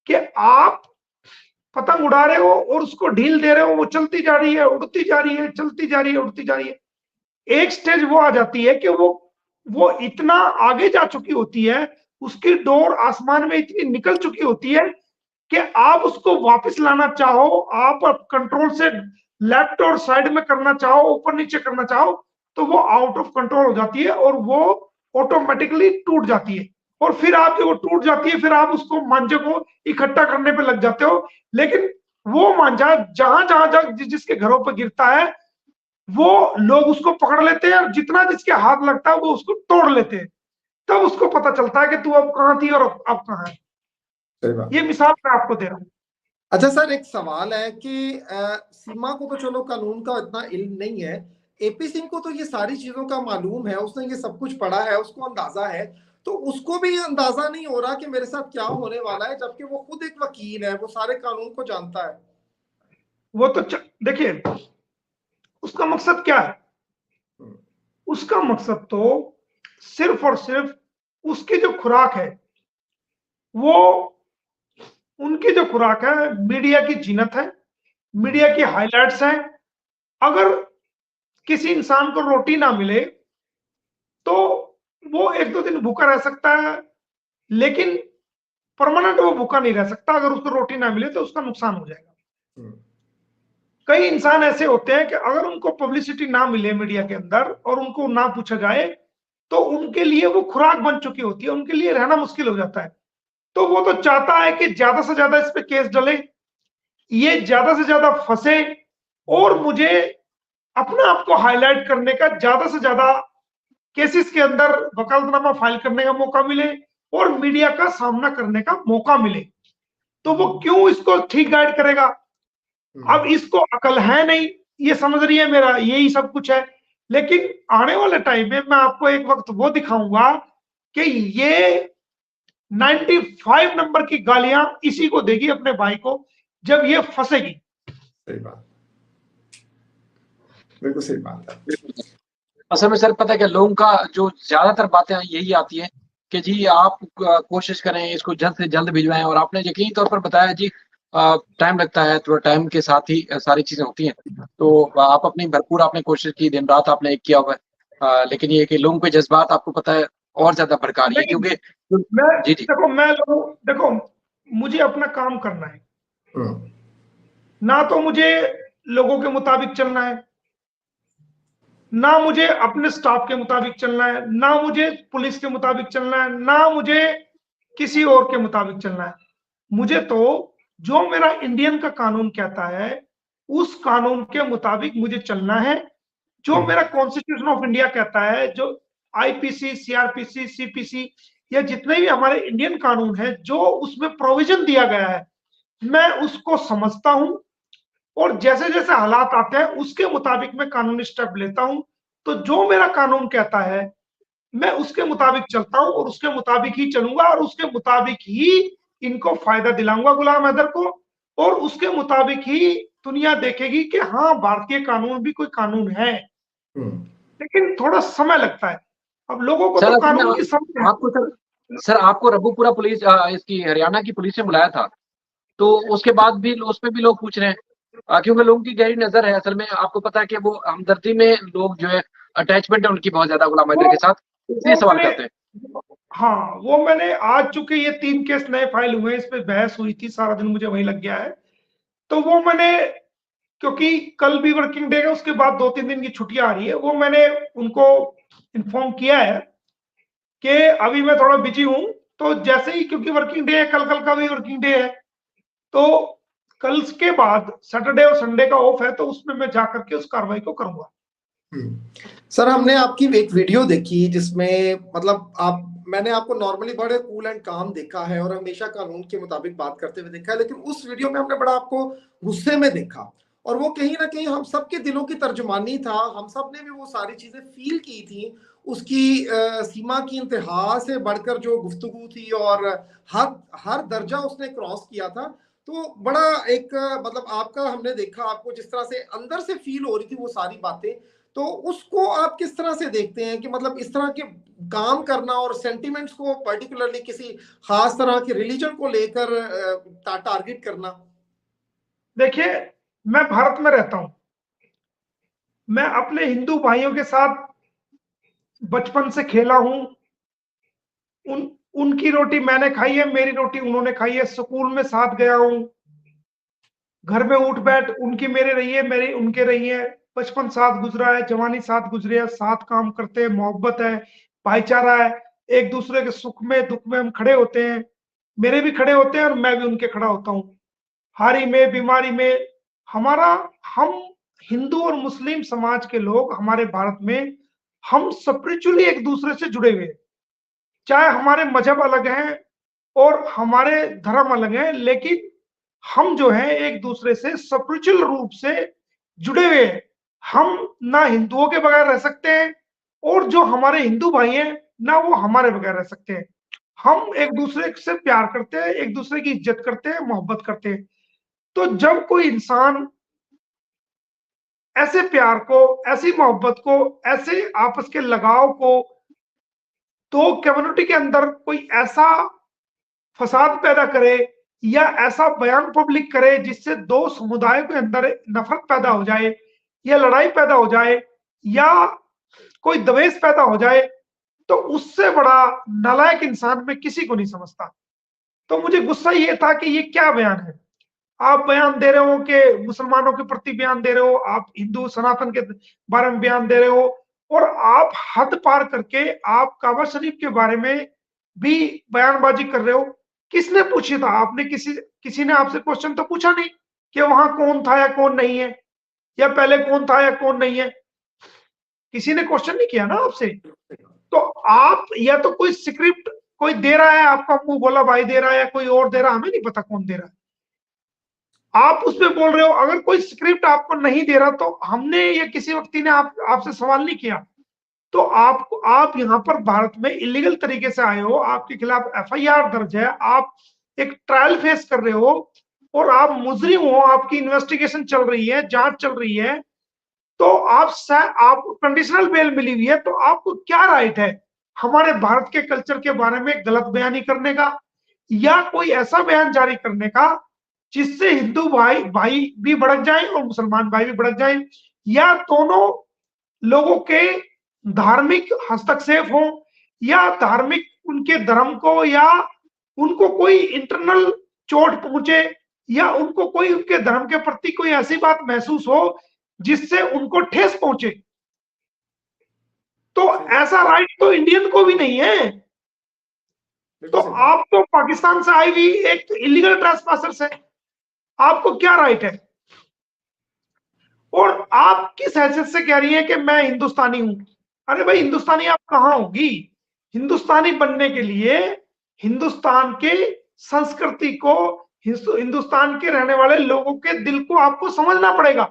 कि आप पतंग उड़ा रहे हो और उसको ढील दे रहे हो, वो चलती जा रही है, उड़ती जा रही है, चलती जा रही है, उड़ती जा रही है। एक स्टेज वो आ जाती है कि वो इतना आगे जा चुकी होती है, उसकी डोर आसमान में इतनी निकल चुकी होती है कि आप उसको वापस लाना चाहो, आप कंट्रोल से लेफ्ट और साइड में करना चाहो, ऊपर नीचे करना चाहो, तो वो आउट ऑफ कंट्रोल हो जाती है और वो ऑटोमेटिकली टूट जाती है। और फिर आप जब वो टूट जाती है, फिर आप उसको मांझे को इकट्ठा करने पे लग जाते हो। लेकिन वो मांझा जहां जहां जिसके घरों पर गिरता है, वो लोग उसको पकड़ लेते हैं और जितना जिसके हाथ लगता है वो उसको तोड़ लेते हैं। तब उसको पता चलता है कि तू अब कहां थी और अब कहां है। ये मिसाल मैं आपको दे रहा हूँ। अच्छा सर, एक सवाल है कि सीमा को तो चलो कानून का इतना इल्म नहीं है, एपी सिंह को तो ये सारी चीजों का मालूम है, उसने ये सब कुछ पढ़ा है, उसको अंदाजा है, तो उसको भी अंदाजा नहीं हो रहा कि मेरे साथ क्या होने वाला है, जबकि वो खुद एक वकील है, वो सारे कानून को जानता है। वो तो देखिए, उसका मकसद क्या है? उसका मकसद तो सिर्फ और सिर्फ उसकी जो खुराक है, वो उनकी जो खुराक है मीडिया की जीनत है, मीडिया की हाइलाइट्स हैं। अगर किसी इंसान को रोटी ना मिले तो वो 1-2 दिन भूखा रह सकता है, लेकिन परमानेंट वो भूखा नहीं रह सकता। अगर उसको रोटी ना मिले तो उसका नुकसान हो जाएगा। कई इंसान ऐसे होते हैं कि अगर उनको पब्लिसिटी ना मिले मीडिया के अंदर और उनको ना पूछा जाए तो उनके लिए वो खुराक बन चुकी होती है, उनके लिए रहना मुश्किल हो जाता है। तो वो तो चाहता है कि ज्यादा से ज्यादा इस पे केस डले, ये ज्यादा से ज्यादा फंसे और मुझे अपने आप को हाईलाइट करने का, ज्यादा से ज्यादा केसेस के अंदर वकालतनामा फाइल करने का मौका मिले और मीडिया का सामना करने का मौका मिले। तो वो क्यों इसको ठीक गाइड करेगा? अब इसको अकल है नहीं, ये समझ रही है मेरा यही सब कुछ है। लेकिन आने वाले टाइम में मैं आपको एक वक्त वो दिखाऊंगा कि ये 95 नंबर की गालियां इसी को देगी, अपने भाई को, जब ये फंसेगी। सही बात, बिल्कुल सही बात है। असल में सर पता है कि लोगों का जो ज्यादातर बातें यही आती है कि जी आप कोशिश करें इसको जल्द से जल्द भिजवाएं, और आपने यकीनी तौर पर बताया जी टाइम लगता है, थोड़ा टाइम के साथ ही सारी चीजें होती हैं। तो आप अपनी भरपूर आपने कोशिश की, दिन रात आपने एक किया हुआ है, लेकिन ये कि लोगों के जज्बात आपको पता है और ज्यादा भड़का रही है, क्योंकि जी जी देखो मुझे अपना काम करना है, ना तो मुझे लोगों के मुताबिक चलना है, ना मुझे अपने स्टाफ के मुताबिक चलना है, ना मुझे पुलिस के मुताबिक चलना है, ना मुझे किसी और के मुताबिक चलना है। मुझे तो जो मेरा इंडियन का कानून कहता है उस कानून के मुताबिक मुझे चलना है। जो मेरा कॉन्स्टिट्यूशन ऑफ इंडिया कहता है, जो आईपीसी, सीआरपीसी, सीपीसी या जितने भी हमारे इंडियन कानून है, जो उसमें प्रोविजन दिया गया है, मैं उसको समझता हूं और जैसे जैसे हालात आते हैं उसके मुताबिक मैं कानूनी स्टेप लेता हूं। तो जो मेरा कानून कहता है मैं उसके मुताबिक चलता हूं और उसके मुताबिक ही चलूंगा और उसके मुताबिक ही इनको फायदा दिलाऊंगा गुलाम हैदर को, और उसके मुताबिक ही दुनिया देखेगी कि हाँ भारतीय कानून भी कोई कानून है। लेकिन थोड़ा समय लगता है, अब लोगों को तो कानून की समझ है। आपको सर आपको रब्बूपुरा पुलिस इसकी हरियाणा की पुलिस ने बुलाया था, तो उसके बाद भी उस पे भी लोग पूछ रहे हैं, क्योंकि लोगों की गहरी नजर है। असल में आपको पता है कि वो हमदर्दी में लोग जो है, अटैचमेंट है उनकी बहुत ज्यादा गुलाम हैदर के साथ, इसलिए सवाल करते हैं। हाँ, वो मैंने आज चूंकि ये 3 केस नए फाइल हुए हैं, इस पे बहस हुई थी, सारा दिन मुझे वही लग गया है। तो वो मैंने, क्योंकि कल भी वर्किंग डे है, उसके बाद 2-3 दिन की छुट्टियां आ रही है, वो मैंने उनको इन्फॉर्म किया है कि अभी मैं थोड़ा बिजी हूं। तो जैसे ही, क्योंकि वर्किंग डे है, कल का भी वर्किंग डे है, तो कल के बाद सैटरडे और संडे का ऑफ है, तो उसमें मैं जाकर के उस कार्रवाई को करूंगा। सर, हमने आपकी एक वीडियो देखी जिसमें मतलब मैंने आपको नॉर्मली बड़े कूल एंड काम देखा है और हमेशा कानून के मुताबिक बात करते हुए देखा है, लेकिन उस वीडियो में हमने बड़ा आपको गुस्से में देखा, और वो कहीं ना कहीं हम सबके दिलों की तर्जुमानी था। हम सब ने भी वो सारी चीजें फील की थी। उसकी सीमा की इंतहा से बढ़कर जो गुफ्तगू थी और हर दर्जा उसने क्रॉस किया था। तो बड़ा एक मतलब आपका हमने देखा, आपको जिस तरह से अंदर से फील हो रही थी वो सारी बातें, तो उसको आप किस तरह से देखते हैं कि मतलब इस तरह के काम करना और सेंटिमेंट्स को पर्टिकुलरली किसी खास तरह के रिलीजन को लेकर टारगेट करना? देखिए, मैं भारत में रहता हूं, मैं अपने हिंदू भाइयों के साथ बचपन से खेला हूं। उनकी रोटी मैंने खाई है, मेरी रोटी उन्होंने खाई है, स्कूल में साथ गया हूं, घर में उठ बैठ उनकी मेरे रही है, मेरी उनके रही है, बचपन साथ गुजरा है, जवानी साथ गुजरी है, साथ काम करते हैं, मोहब्बत है, भाईचारा है, एक दूसरे के सुख में दुख में हम खड़े होते हैं, मेरे भी खड़े होते हैं और मैं भी उनके खड़ा होता हूं, हारी में बीमारी में। हम हिंदू और मुस्लिम समाज के लोग हमारे भारत में, हम स्पिरिचुअली एक दूसरे से जुड़े हुए हैं, चाहे हमारे मजहब अलग हैं और हमारे धर्म अलग हैं, लेकिन हम जो है एक दूसरे से स्पिरिचुअल रूप से जुड़े हुए हैं। हम ना हिंदुओं के बगैर रह सकते हैं, और जो हमारे हिंदू भाई हैं ना वो हमारे बगैर रह सकते हैं। हम एक दूसरे से प्यार करते हैं, एक दूसरे की इज्जत करते हैं, मोहब्बत करते हैं। तो जब कोई इंसान ऐसे प्यार को, ऐसी मोहब्बत को, ऐसे आपस के लगाव को, तो कम्युनिटी के अंदर कोई ऐसा फसाद पैदा करे या ऐसा बयान पब्लिक करे जिससे दो समुदाय के अंदर नफरत पैदा हो जाए या लड़ाई पैदा हो जाए या कोई द्वेष पैदा हो जाए, तो उससे बड़ा नालायक इंसान मैं किसी को नहीं समझता। तो मुझे गुस्सा ये था कि ये क्या बयान है, आप बयान दे रहे हो कि मुसलमानों के प्रति बयान दे रहे हो, आप हिंदू सनातन के बारे में बयान दे रहे हो, और आप हद पार करके आप काबा शरीफ के बारे में भी बयानबाजी कर रहे हो। किसने पूछा था? आपने किसी ने आपसे क्वेश्चन तो पूछा नहीं कि वहां कौन था या कौन नहीं है, या पहले कौन था या कौन नहीं है, किसी ने क्वेश्चन नहीं किया ना आपसे। तो आप या तो कोई स्क्रिप्ट कोई दे रहा है, आपका मुंह बोला भाई दे रहा है, या कोई और दे रहा है, हमें नहीं पता कौन दे रहा है, आप उसमें बोल रहे हो। अगर कोई स्क्रिप्ट आपको नहीं दे रहा, तो हमने या किसी व्यक्ति ने आपसे सवाल नहीं किया, तो आप यहाँ पर भारत में इलीगल तरीके से आए हो, आपके खिलाफ एफआईआर दर्ज है, आप एक ट्रायल फेस कर रहे हो और आप मुजरिम हो, आपकी इन्वेस्टिगेशन चल रही है, जांच चल रही है, तो आप कंडीशनल बेल मिली हुई है, तो आपको क्या राइट है हमारे भारत के कल्चर के बारे में गलत बयानी करने का, या कोई ऐसा बयान जारी करने का जिससे हिंदू भाई भी भड़क जाए और मुसलमान भाई भी भड़क जाए, या दोनों लोगों के धार्मिक हस्तक्षेप हो, या धार्मिक उनके धर्म को, या उनको कोई इंटरनल चोट पहुंचे, या उनको कोई उनके धर्म के प्रति कोई ऐसी बात महसूस हो जिससे उनको ठेस पहुंचे। तो ऐसा राइट तो इंडियन को भी नहीं है। तो आप तो पाकिस्तान से आई हुई एक इलीगल ट्रेसपासर्स है, आपको क्या राइट है? और आप किस हैसियत से कह रही है कि मैं हिंदुस्तानी हूं? अरे भाई, हिंदुस्तानी आप कहां होगी? हिंदुस्तानी बनने के लिए हिंदुस्तान के संस्कृति को, हिंदुस्तान के रहने वाले लोगों के दिल को आपको समझना पड़ेगा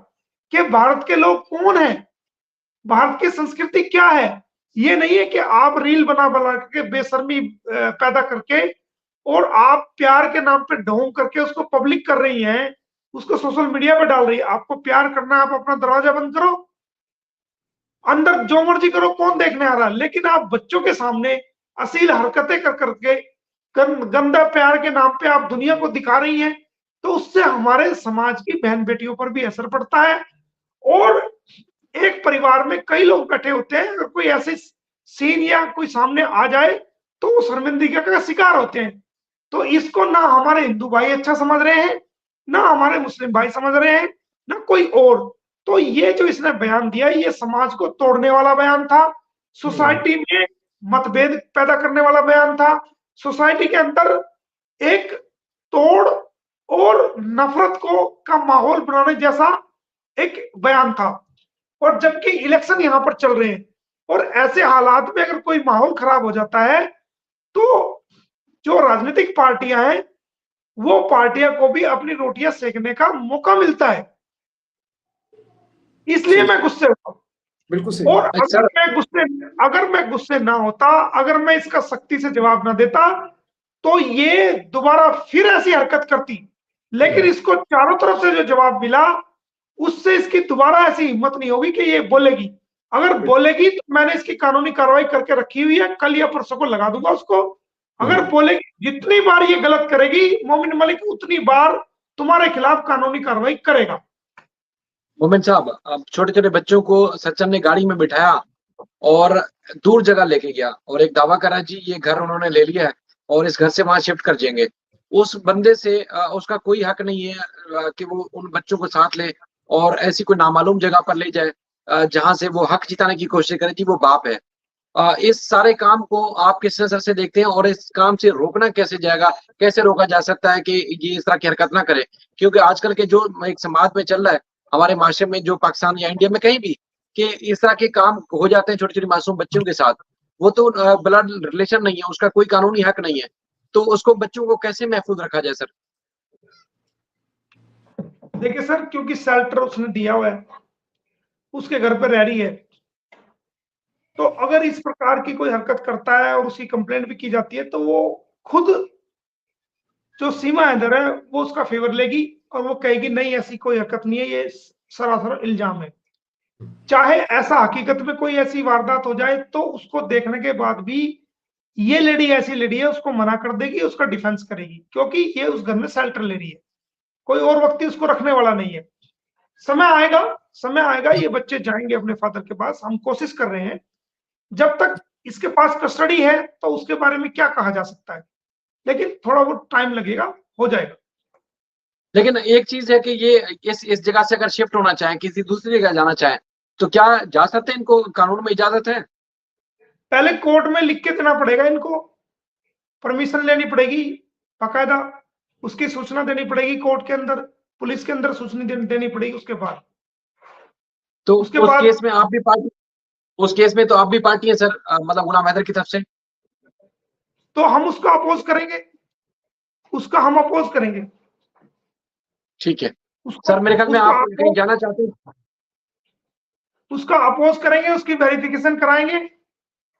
कि भारत के लोग कौन हैं, भारत की संस्कृति क्या है। ये नहीं है कि आप रील बना के बेशर्मी पैदा करके और आप प्यार के नाम पे ढोंग करके उसको पब्लिक कर रही हैं, उसको सोशल मीडिया पे डाल रही है। आपको प्यार करना है, आप अपना दरवाजा बंद करो, अंदर जो मर्जी करो, कौन देखने आ रहा है। लेकिन आप बच्चों के सामने अश्लील हरकतें कर करके गंदा प्यार के नाम पे आप दुनिया को दिखा रही हैं, तो उससे हमारे समाज की बहन बेटियों पर भी असर पड़ता है। और एक परिवार में कई लोग इकट्ठे होते हैं, अगर कोई ऐसे सीन या कोई सामने आ जाए तो वो शर्मिंदगी का शिकार होते हैं। तो इसको ना हमारे हिंदू भाई अच्छा समझ रहे हैं, ना हमारे मुस्लिम भाई समझ रहे हैं, ना कोई और। तो ये जो इसने बयान दिया, ये समाज को तोड़ने वाला बयान था, सोसाइटी में मतभेद पैदा करने वाला बयान था, सोसाइटी के अंदर एक तोड़ और नफरत को का माहौल बनाने जैसा एक बयान था। और जबकि इलेक्शन यहाँ पर चल रहे हैं और ऐसे हालात में अगर कोई माहौल खराब हो जाता है तो जो राजनीतिक पार्टियां हैं वो पार्टियां को भी अपनी रोटियां सेकने का मौका मिलता है। इसलिए मैं गुस्से हुआ। बिल्कुल सही। और अच्छा, अगर मैं गुस्से ना होता, अगर मैं इसका सख्ती से जवाब ना देता, तो ये दोबारा फिर ऐसी हरकत करती। लेकिन इसको चारों तरफ से जो जवाब मिला, उससे इसकी दोबारा ऐसी हिम्मत नहीं होगी कि ये बोलेगी। अगर बोलेगी तो मैंने इसकी कानूनी कार्रवाई करके रखी हुई है, कल या परसों को लगा दूंगा उसको। अगर बोलेगी, जितनी बार ये गलत करेगी मोमिन मलिक, उतनी बार तुम्हारे खिलाफ कानूनी कार्रवाई करेगा। मोमिन साहब, अब छोटे छोटे बच्चों को सज्जन ने गाड़ी में बिठाया और दूर जगह लेके गया और एक दावा करा जी ये घर उन्होंने ले लिया है और इस घर से वहां शिफ्ट कर जाएंगे। उस बंदे से उसका कोई हक नहीं है कि वो उन बच्चों को साथ ले और ऐसी कोई नामालूम जगह पर ले जाए जहां से वो हक जिताने की कोशिश करे थी। वो बाप है। इस सारे काम को आप किस नजर से देखते हैं और इस काम से रोकना कैसे जाएगा, कैसे रोका जा सकता है कि ये इस तरह की हरकत ना करे? क्योंकि आजकल के जो एक समाज में चल रहा है, हमारे माशरे में, जो पाकिस्तान या इंडिया में कहीं भी, कि इस तरह के काम हो जाते हैं छोटी छोटी मासूम बच्चों के साथ, वो तो ब्लड रिलेशन नहीं है, उसका कोई कानूनी हक नहीं है, तो उसको बच्चों को कैसे महफूज रखा जाए सर? देखिए सर, क्योंकि शेल्टर उसने दिया हुआ है, उसके घर पर रह रही है, तो अगर इस प्रकार की कोई हरकत करता है और उसकी कंप्लेंट भी की जाती है, तो वो खुद जो सीमा हैदर है वो उसका फेवर लेगी और वो कहेगी नहीं ऐसी कोई हरकत नहीं है, ये सरासर इल्जाम है। चाहे ऐसा हकीकत में कोई ऐसी वारदात हो जाए तो उसको देखने के बाद भी ये लेडी ऐसी लेडी है, उसको मना कर देगी, उसका डिफेंस करेगी, क्योंकि ये उस घर में शेल्टर ले रही है, कोई और व्यक्ति उसको रखने वाला नहीं है। समय आएगा ये बच्चे जाएंगे अपने फादर के पास। हम कोशिश कर रहे हैं, जब तक इसके पास कस्टडी है तो उसके बारे में क्या कहा जा सकता है, लेकिन थोड़ा बहुत टाइम लगेगा, हो जाएगा। लेकिन एक चीज है कि ये इस जगह से अगर शिफ्ट होना चाहें, किसी दूसरी जगह जाना चाहें, तो क्या जा सकते हैं? इनको कानून में इजाजत है? पहले कोर्ट में लिख के देना पड़ेगा, इनको परमिशन लेनी पड़ेगी, बाकायदा उसकी सूचना देनी पड़ेगी कोर्ट के अंदर, पुलिस के अंदर सूचना देनी पड़ेगी। उसके बाद तो उसके उस बाद केस में आप भी पार्टी, उस केस में तो आप भी पार्टी है सर, मतलब गुलाम हैदर की तरफ से? तो हम उसका अपोज करेंगे, उसका हम अपोज करेंगे। ठीक है सर, मेरे ख्याल में आप कहीं जाना चाहते हैं? उसका अपोज करेंगे, उसकी वेरिफिकेशन कराएंगे,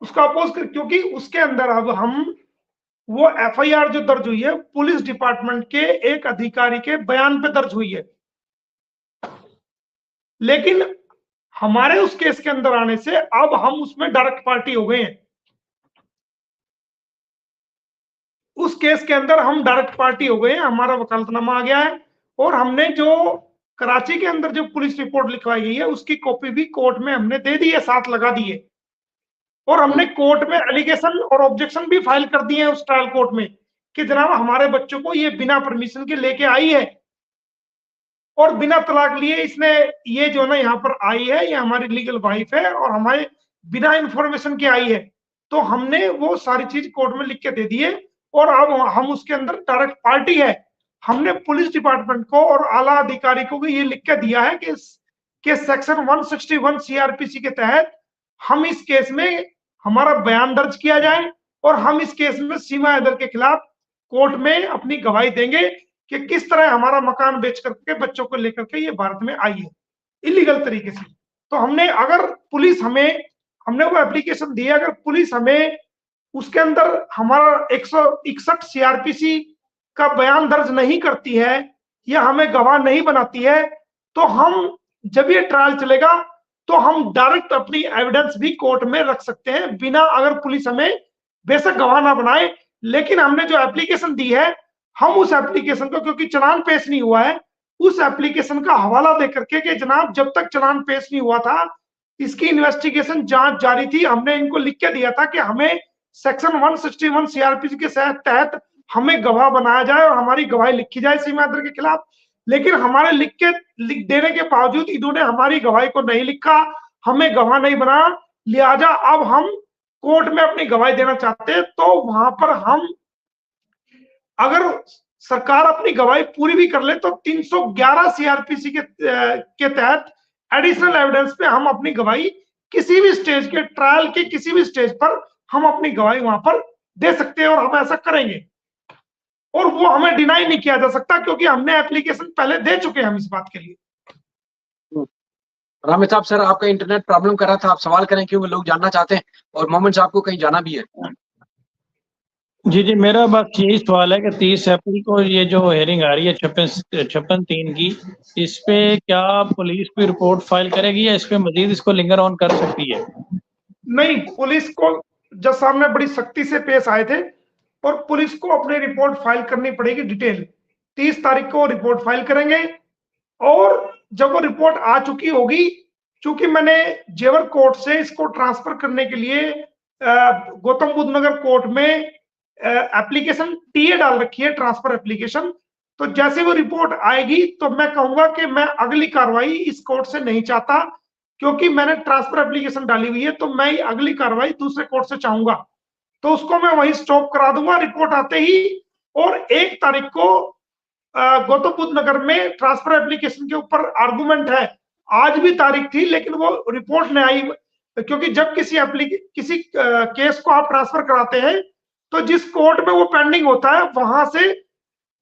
उसका अपोज कर, क्योंकि उसके अंदर अब हम वो एफआईआर जो दर्ज हुई है पुलिस डिपार्टमेंट के एक अधिकारी के बयान पे दर्ज हुई है, लेकिन हमारे उस केस के अंदर आने से अब हम उसमें डायरेक्ट पार्टी हो गए हैं। उस केस के अंदर हम डायरेक्ट पार्टी हो गए हैं, हमारा वकालतनामा आ गया है और हमने जो कराची के अंदर जो पुलिस रिपोर्ट लिखवाई गई है उसकी कॉपी भी कोर्ट में हमने दे दी है, साथ लगा दी है। और हमने कोर्ट में एलिगेशन और ऑब्जेक्शन भी फाइल कर दिए हैं उस ट्रायल कोर्ट में कि जनाब हमारे बच्चों को ये बिना परमिशन के लेके आई है और बिना तलाक लिए इसने ये जो ना यहाँ पर आई है, ये हमारी लीगल वाइफ है और हमारे बिना इंफॉर्मेशन के आई है। तो हमने वो सारी चीज कोर्ट में लिख के दे दी है और अब हम उसके अंदर डायरेक्ट पार्टी है। हमने पुलिस डिपार्टमेंट को और आला अधिकारी को भी ये लिख के दिया है कि सेक्शन 161 सीआरपीसी के तहत हम इस केस में हमारा बयान दर्ज किया जाए और हम इस केस में सीमा हैदर के खिलाफ कोर्ट में अपनी गवाही देंगे कि किस तरह हमारा मकान बेच करके बच्चों को लेकर के ये भारत में आई है इलीगल तरीके से। तो हमने, अगर पुलिस हमने वो एप्लीकेशन दी है, अगर पुलिस हमें उसके अंदर हमारा 161 सीआरपीसी का बयान दर्ज नहीं करती है या हमें गवाह नहीं बनाती है, तो हम, जब ये ट्रायल चलेगा तो हम डायरेक्ट अपनी एविडेंस भी कोर्ट में रख सकते हैं, बिना, अगर पुलिस हमें बेशक गवाह ना बनाए, लेकिन हमने जो एप्लीकेशन दी है हम उस एप्लीकेशन को, क्योंकि चालान पेश नहीं हुआ है, उस एप्लीकेशन का हवाला दे करके कि जनाब जब तक चालान पेश नहीं हुआ था इसकी इन्वेस्टिगेशन जांच जारी थी, हमने इनको लिख के दिया था कि हमें सेक्शन 161 सीआरपीसी के तहत हमें गवाह बनाया जाए और हमारी गवाही लिखी जाए सीमा हैदर के खिलाफ। लेकिन हमारे लिख देने के बावजूद इन्होंने हमारी गवाही को नहीं लिखा, हमें गवाह नहीं बनाया, लिहाजा अब हम कोर्ट में अपनी गवाही देना चाहते हैं। तो वहां पर हम, अगर सरकार अपनी गवाही पूरी भी कर ले तो 311 सीआरपीसी के तहत एडिशनल एविडेंस पे हम अपनी गवाही किसी भी स्टेज के, ट्रायल के किसी भी स्टेज पर हम अपनी गवाही वहां पर दे सकते हैं और हम ऐसा करेंगे। और वो हमें डिनाई नहीं किया जा सकता क्योंकि हमने एप्लीकेशन पहले दे चुके हैं हम इस बात के लिए। रामेश साहब, सर आपका इंटरनेट प्रॉब्लम कर रहा था, आप सवाल करें क्योंकि लोग जानना चाहते हैं और मोमेंट साहब को कहीं जाना भी है। जी जी, मेरा बस यही सवाल है कि 30 अप्रैल को ये जो हेयरिंग आ रही है 56(3) की, इस पे क्या पुलिस भी रिपोर्ट फाइल करेगी या इस पे मजीद इसको लिंगर ऑन कर सकती है? नहीं, पुलिस को जज साहब ने बड़ी सख्ती से पेश आए थे और पुलिस को अपनी रिपोर्ट फाइल करनी पड़ेगी डिटेल। 30 तारीख को रिपोर्ट फाइल करेंगे और जब वो रिपोर्ट आ चुकी होगी, चूंकि मैंने जेवर कोर्ट से इसको ट्रांसफर करने के लिए गौतम बुद्ध नगर कोर्ट में एप्लीकेशन टीए डाल रखी है, ट्रांसफर एप्लीकेशन। तो जैसे वो रिपोर्ट आएगी तो मैं कहूंगा कि मैं अगली कार्रवाई इस कोर्ट से नहीं चाहता, क्योंकि मैंने ट्रांसफर एप्लीकेशन डाली हुई है, तो मैं अगली कार्रवाई दूसरे कोर्ट से चाहूंगा, तो उसको मैं वहीं स्टॉप करा दूंगा रिपोर्ट आते ही। और 1 तारीख को गौतम बुद्ध नगर में ट्रांसफर एप्लीकेशन के ऊपर आर्गुमेंट है, आज भी तारीख थी लेकिन वो रिपोर्ट नहीं आई, क्योंकि जब किसी केस को आप ट्रांसफर कराते हैं तो जिस कोर्ट में वो पेंडिंग होता है वहां से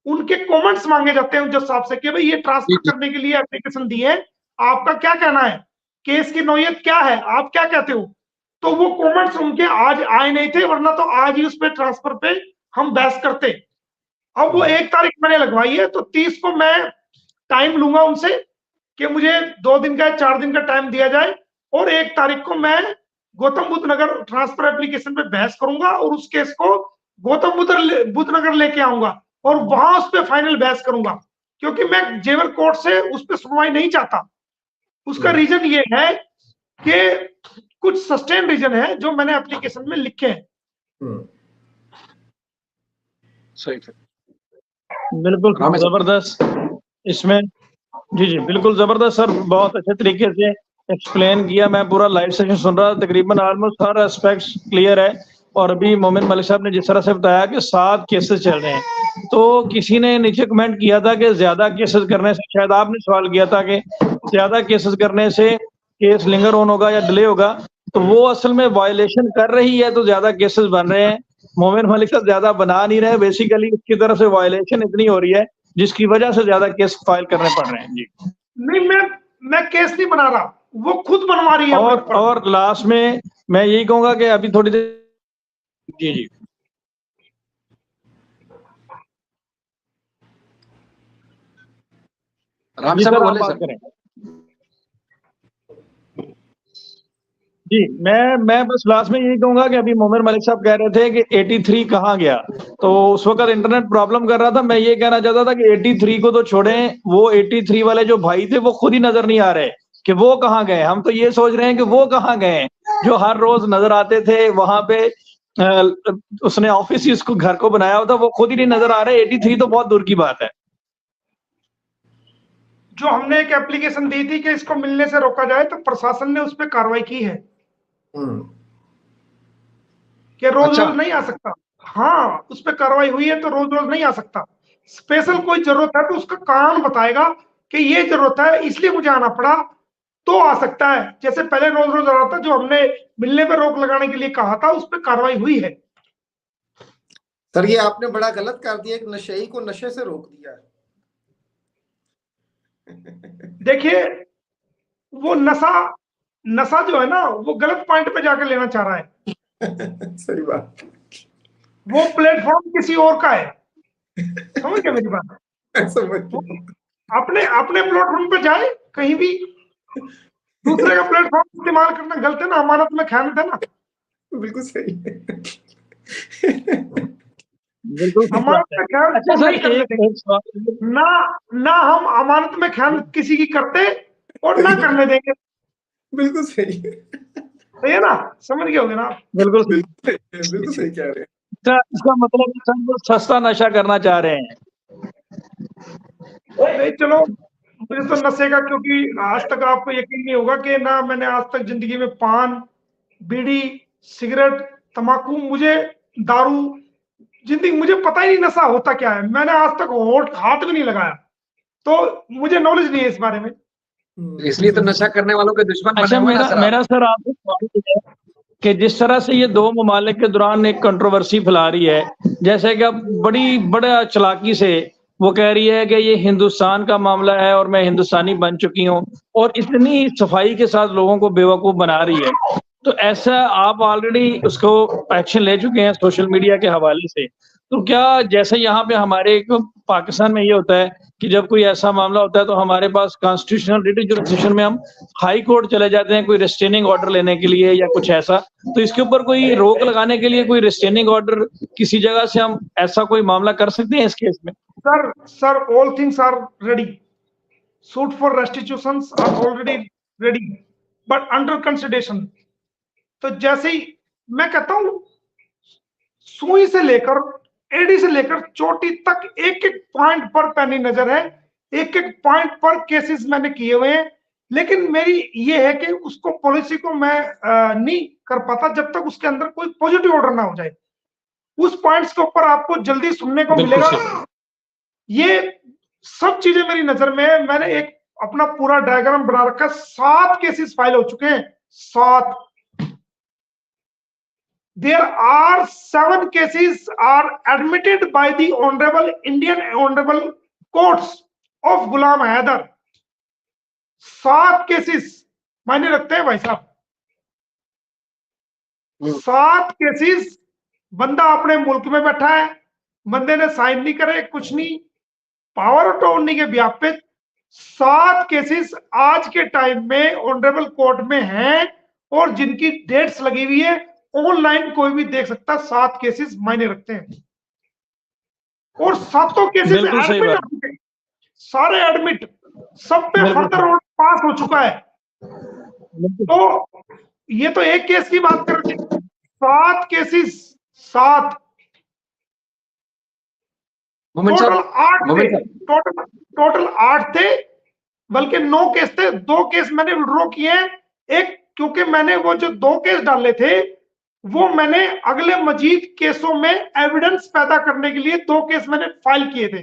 उनके कमेंट्स मांगे जाते हैं जज साहब से कि भाई ये ट्रांसफर करने के लिए एप्लीकेशन दी है, आपका क्या कहना है, केस की नौयत क्या है, आप क्या कहते हो। तो वो कमेंट्स उनके आज आए नहीं थे, वरना तो आज ही उस पे ट्रांसफर पे हम बहस करते। अब वो 1 तारीख मैंने लगवाई है, तो 30 को मैं टाइम लूंगा उनसे कि मुझे 2 दिन का 4 दिन का टाइम दिया जाए और 1 तारीख को मैं गौतम बुद्ध नगर ट्रांसफर एप्लीकेशन पे बहस करूंगा और उस केस को गौतम बुद्ध नगर लेके आऊंगा और वहां उस पे फाइनल बहस करूंगा, क्योंकि मैं जेवर कोर्ट से उस पे सुनवाई नहीं चाहता। उसका रीजन ये है कि कुछ सस्टेन रीजन है जो मैंने एप्लीकेशन में लिखे हैं। सही है, बिल्कुल जबरदस्त इसमें। जी जी, बिल्कुल जबरदस्त सर, बहुत अच्छे तरीके से एक्सप्लेन किया। मैं पूरा लाइव सेशन सुन रहा, तकरीबन ऑलमोस्ट हर एस्पेक्ट्स क्लियर है। और अभी मोमिन मलिक साहब ने जिस तरह से बताया कि 7 केसेस चल रहे हैं, तो किसी ने नीचे कमेंट किया था कि ज्यादा केसेस करने से, शायद आपने सवाल किया था कि ज्यादा केसेस करने से केस लिंगर ऑन होगा या डिले होगा, तो वो असल में वायलेशन कर रही है तो ज्यादा केसेस बन रहे हैं। मोमिन मलिक साहब ज्यादा बना नहीं रहे, बेसिकली उसकी तरफ से वायलेशन इतनी हो रही है जिसकी वजह से ज्यादा केस फाइल करने पड़ रहे हैं। जी नहीं, मैं केस नहीं बना रहा, वो खुद बनवा रही है। और लास्ट में मैं यही कहूंगा कि अभी थोड़ी देर, जी जी राम जी साहब सर, आप बोले बात सर। करें। जी मैं बस लास्ट में यही कहूंगा कि अभी मोमिन मलिक साहब कह रहे थे कि 83 कहाँ गया, तो उस वक्त इंटरनेट प्रॉब्लम कर रहा था। मैं ये कहना चाहता था कि 83 को तो छोड़ें, वो 83 वाले जो भाई थे वो खुद ही नजर नहीं आ रहे कि वो कहाँ गए। हम तो ये सोच रहे हैं कि वो कहाँ गए जो हर रोज नजर आते थे वहां पे। उसने ऑफिस ही उसको घर को बनाया हुआ था, वो खुद ही नहीं नजर आ रहे। 83 तो बहुत दूर की बात है। जो हमने एक एप्लीकेशन दी थी कि इसको मिलने से रोका जाए, तो प्रशासन ने उस पर कार्रवाई की है कि रोज रोज नहीं आ सकता। हाँ, उस पर कार्रवाई हुई है, तो रोज रोज नहीं आ सकता। स्पेशल कोई जरूरत है तो उसका कानून बताएगा कि ये जरूरत है इसलिए मुझे आना पड़ा, तो आ सकता है। जैसे पहले रोज रोज आ रहा था, जो हमने मिलने पर रोक लगाने के लिए कहा था उस पर कार्रवाई हुई है। सर ये आपने बड़ा गलत कर दिया कि नशेई को नशे से रोक दिया। देखिए, वो नशा जो है ना, वो गलत पॉइंट पे जाकर लेना चाह रहा है। सही बात। वो प्लेटफॉर्म किसी और का है, समझ गए मेरी बात? अपने प्लेटफॉर्म पे जाए, कहीं भी दूसरे का प्लेटफॉर्म इस्तेमाल करना गलत है ना, अमानत में ख्यानत है ना। बिल्कुल सही है। बिल्कुल सही अमानत बात है। में ख्याल अच्छा नहीं सर, करने एक देंगे। एक सवाल ना ना हम अमानत में ख्याल किसी की करते और ना करने देंगे। बिल्कुल सही सही है ना, समझ गए होंगे ना आप। बिल्कुल सही। बिल्कुल सही कह रहे हैं। अच्छा, इसका मतलब है सर वो सस्ता नशा करना चाह रहे हैं। नहीं चलो, मुझे तो नशे का, क्योंकि आज तक आपको यकीन नहीं होगा कि ना मैंने आज तक जिंदगी में पान, बीड़ी, सिगरेट, तंबाकू, मुझे दारू, जिंदगी मुझे पता ही नहीं नशा होता क्या है। मैंने आज तक होठ हाथ भी नहीं लगाया, तो मुझे नॉलेज नहीं है इस बारे में। इसलिए तो नशा करने वालों के दुश्मन बने अच्छा, हुए ना सर आप। मेरा सर आपसे सवाल ये है कि जिस तरह से ये दो ममालिक के दौरान एक कंट्रोवर्सी फैला रही है, जैसे कि अब बड़ा चालाकी से वो कह रही है कि ये हिंदुस्तान का मामला है और मैं हिंदुस्तानी बन चुकी हूँ, और इतनी सफाई के साथ लोगों को बेवकूफ बना रही है। तो ऐसा आप ऑलरेडी उसको एक्शन ले चुके हैं सोशल मीडिया के हवाले से, तो क्या जैसे यहाँ पे हमारे पाकिस्तान में ये होता है कि जब कोई ऐसा मामला होता है तो हमारे पास कॉन्स्टिट्यूशनल रिट जुरिसडिक्शन में हम हाई कोर्ट चले जाते हैं कोई रिस्ट्रेनिंग ऑर्डर लेने के लिए या कुछ ऐसा, तो इसके ऊपर कोई रोक लगाने के लिए कोई रिस्ट्रेनिंग ऑर्डर किसी जगह से हम ऐसा कोई मामला कर सकते हैं इस केस में? Sir, all things are ready. Suit for restitutions are already ready, but under consideration. तो जैसे ही मैं कहता हूं, सुई से लेकर एडी से लेकर चोटी तक एक एक पॉइंट पर पैनी नजर है, एक एक पॉइंट पर केसेस मैंने किए हुए हैं। लेकिन मेरी ये है कि उसको पॉलिसी को मैं नहीं कर पाता जब तक उसके अंदर कोई पॉजिटिव ऑर्डर ना हो जाए। उस पॉइंट्स के ऊपर आपको जल्दी सुनने को बिल्कुल मिलेगा। सही। ये सब चीजें मेरी नजर में है। मैंने एक अपना पूरा डायग्राम बना रखा है। 7 केसेस फाइल हो चुके हैं, 7। There are 7 cases are admitted by the Honorable Courts of Ghulam Haider। 7 cases मायने रखते हैं भाई साहब। 7 केसेस, बंदा अपने मुल्क में बैठा है, बंदे ने साइन नहीं करे, कुछ नहीं, पावर ऑफ अटॉर्नी के व्यापित 7 केसेस आज के टाइम में ऑनरेबल कोर्ट में हैं, और जिनकी डेट्स लगी हुई है, ऑनलाइन कोई भी देख सकता है। 7 केसेस मायने रखते हैं, और 7 केसेस बिल्कुल सही एडमिट बात। हो चुके हैं, सारे एडमिट, सब पे बिल्कुल फर्दर ऑर्डर पास हो चुका है। तो ये तो एक केस की बात कर रहे हैं, 7 केसेस, 7 मोमेंट टोटल साहब 8 थे, मोमेंट साहब टोटल 8 थे, बल्कि 9 केस थे। 2 केस मैंने विड्रॉ किए हैं, एक क्योंकि मैंने वो जो 2 केस डाले थे, वो मैंने अगले मजीद केसों में एविडेंस पैदा करने के लिए 2 केस मैंने फाइल किए थे,